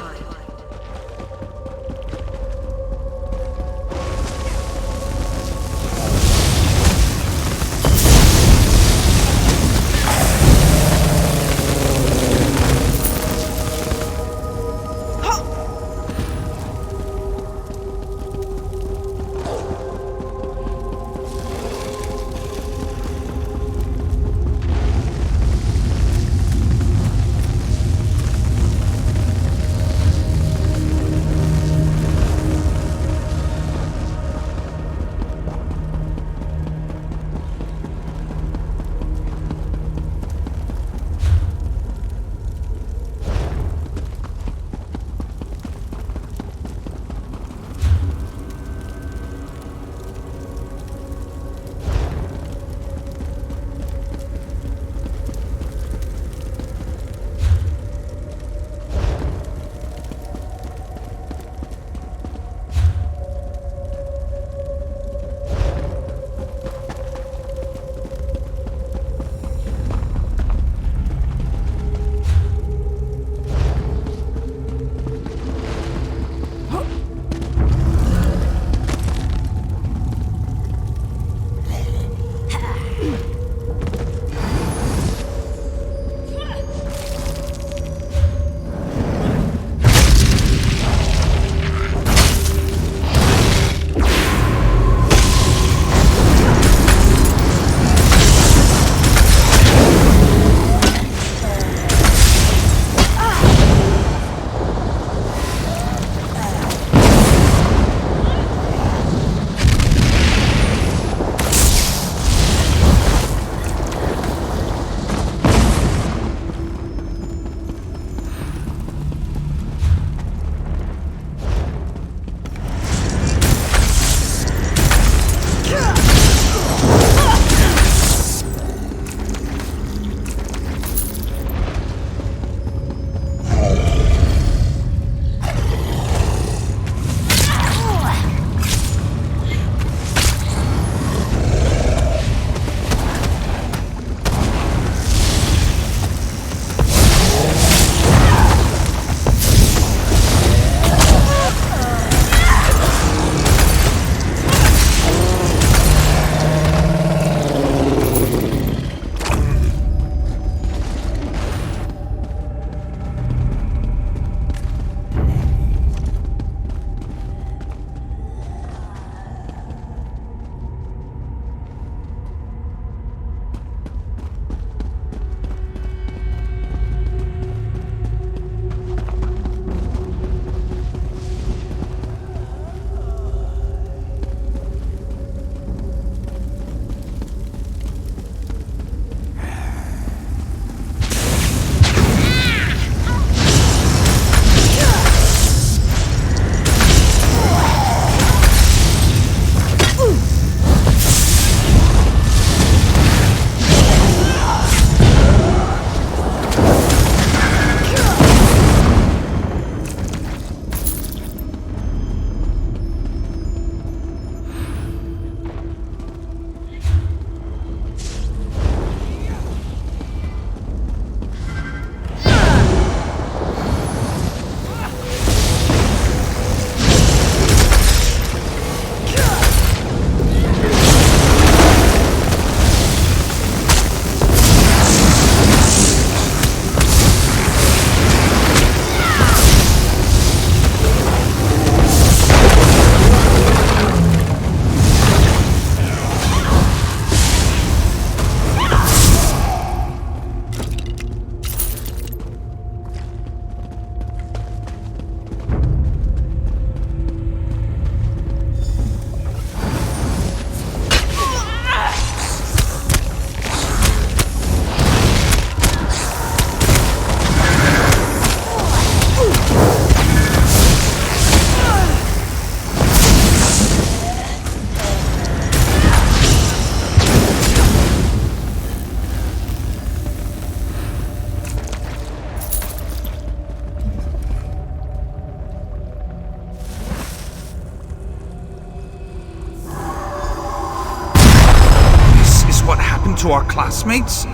to our classmates?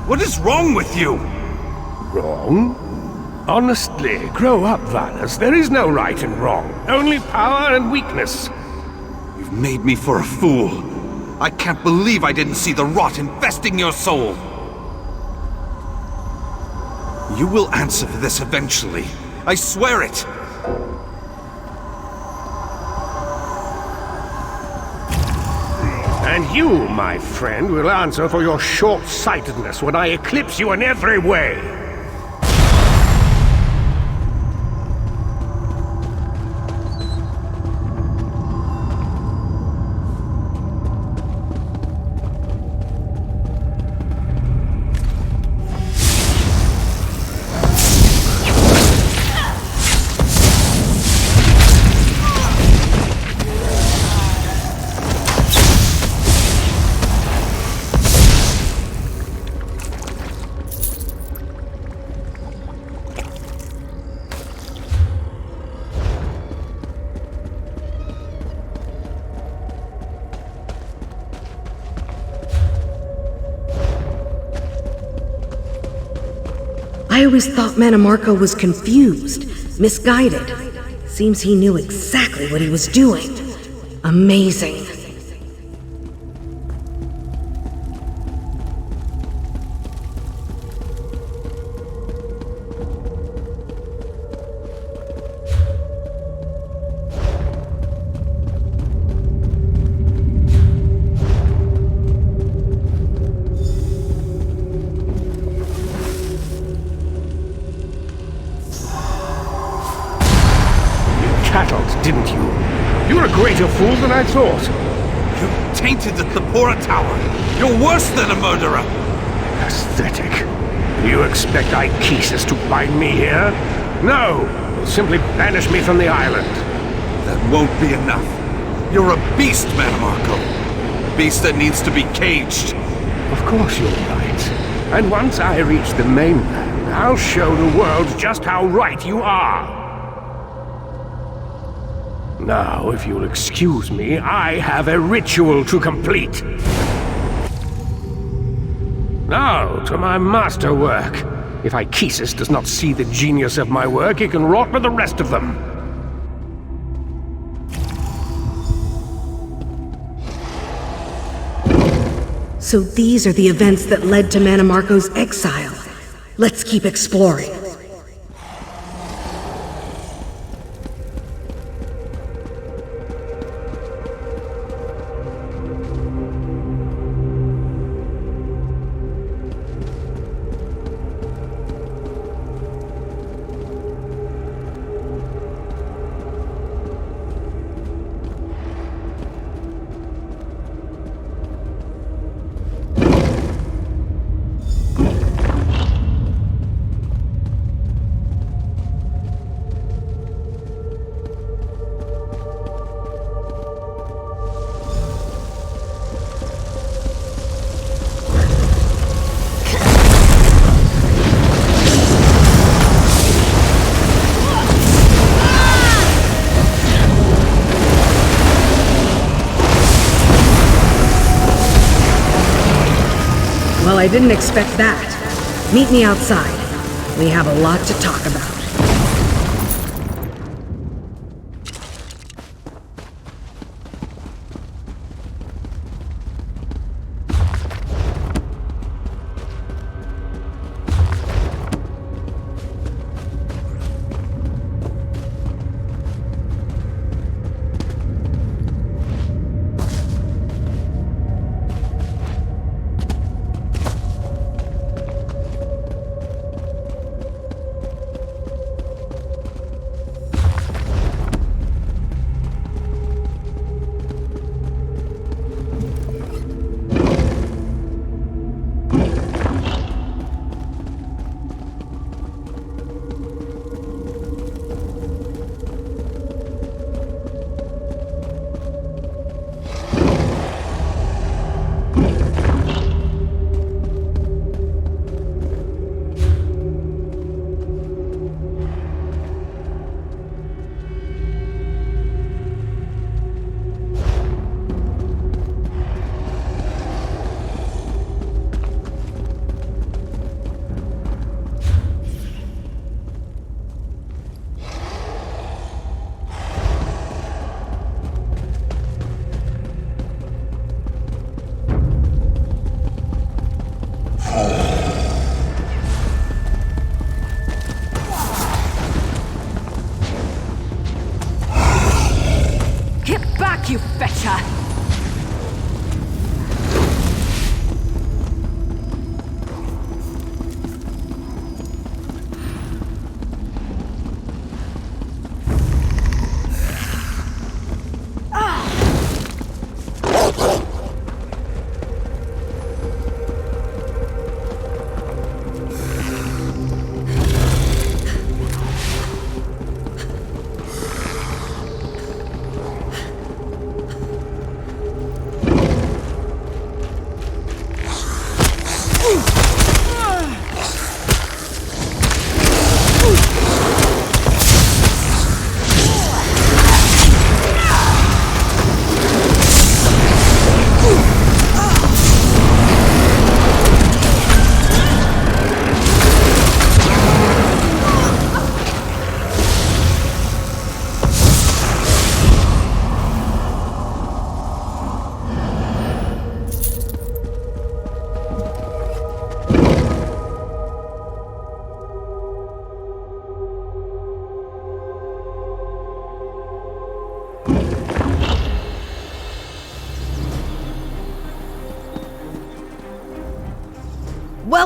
What is wrong with you? Wrong? Honestly, grow up, Vanus. There is no right and wrong. Only power and weakness. You've made me for a fool. I can't believe I didn't see the rot infesting your soul. You will answer for this eventually. I swear it. And you, my friend, will answer for your short-sightedness when I eclipse you in every way. I always thought Mannimarco was confused, misguided. Seems he knew exactly what he was doing. Amazing. Didn't you? You're a greater fool than I thought. You tainted the Thapora Tower. You're worse than a murderer. Pathetic. Do you expect Ichesis to bind me here? No! You'll simply banish me from the island. That won't be enough. You're a beast, Mannimarco. A beast that needs to be caged. Of course you're right. And once I reach the mainland, I'll show the world just how right you are. Now, if you'll excuse me, I have a ritual to complete. Now, to my masterwork. If Ichesis does not see the genius of my work, he can rot with the rest of them. So these are the events that led to Mannimarco's exile. Let's keep exploring. Well, I didn't expect that. Meet me outside. We have a lot to talk about.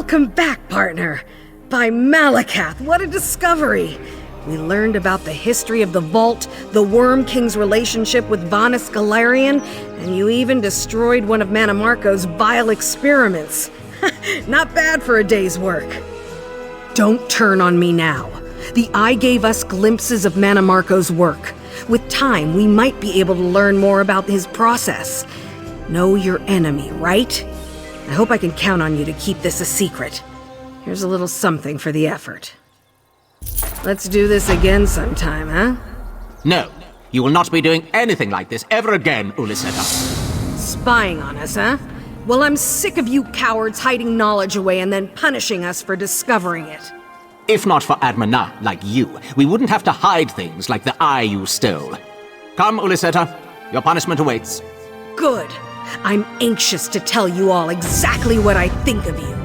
Welcome back, partner! By Malakath, what a discovery! We learned about the history of the Vault, the Worm King's relationship with Vanus Galarian, and you even destroyed one of Manamarco's vile experiments. Not bad for a day's work. Don't turn on me now. The Eye gave us glimpses of Manamarco's work. With time, we might be able to learn more about his process. Know your enemy, right? I hope I can count on you to keep this a secret. Here's a little something for the effort. Let's do this again sometime, huh? No, you will not be doing anything like this ever again, Uliseta. Spying on us, huh? Well, I'm sick of you cowards hiding knowledge away and then punishing us for discovering it. If not for Admana, like you, we wouldn't have to hide things like the eye you stole. Come, Uliseta, your punishment awaits. Good. I'm anxious to tell you all exactly what I think of you.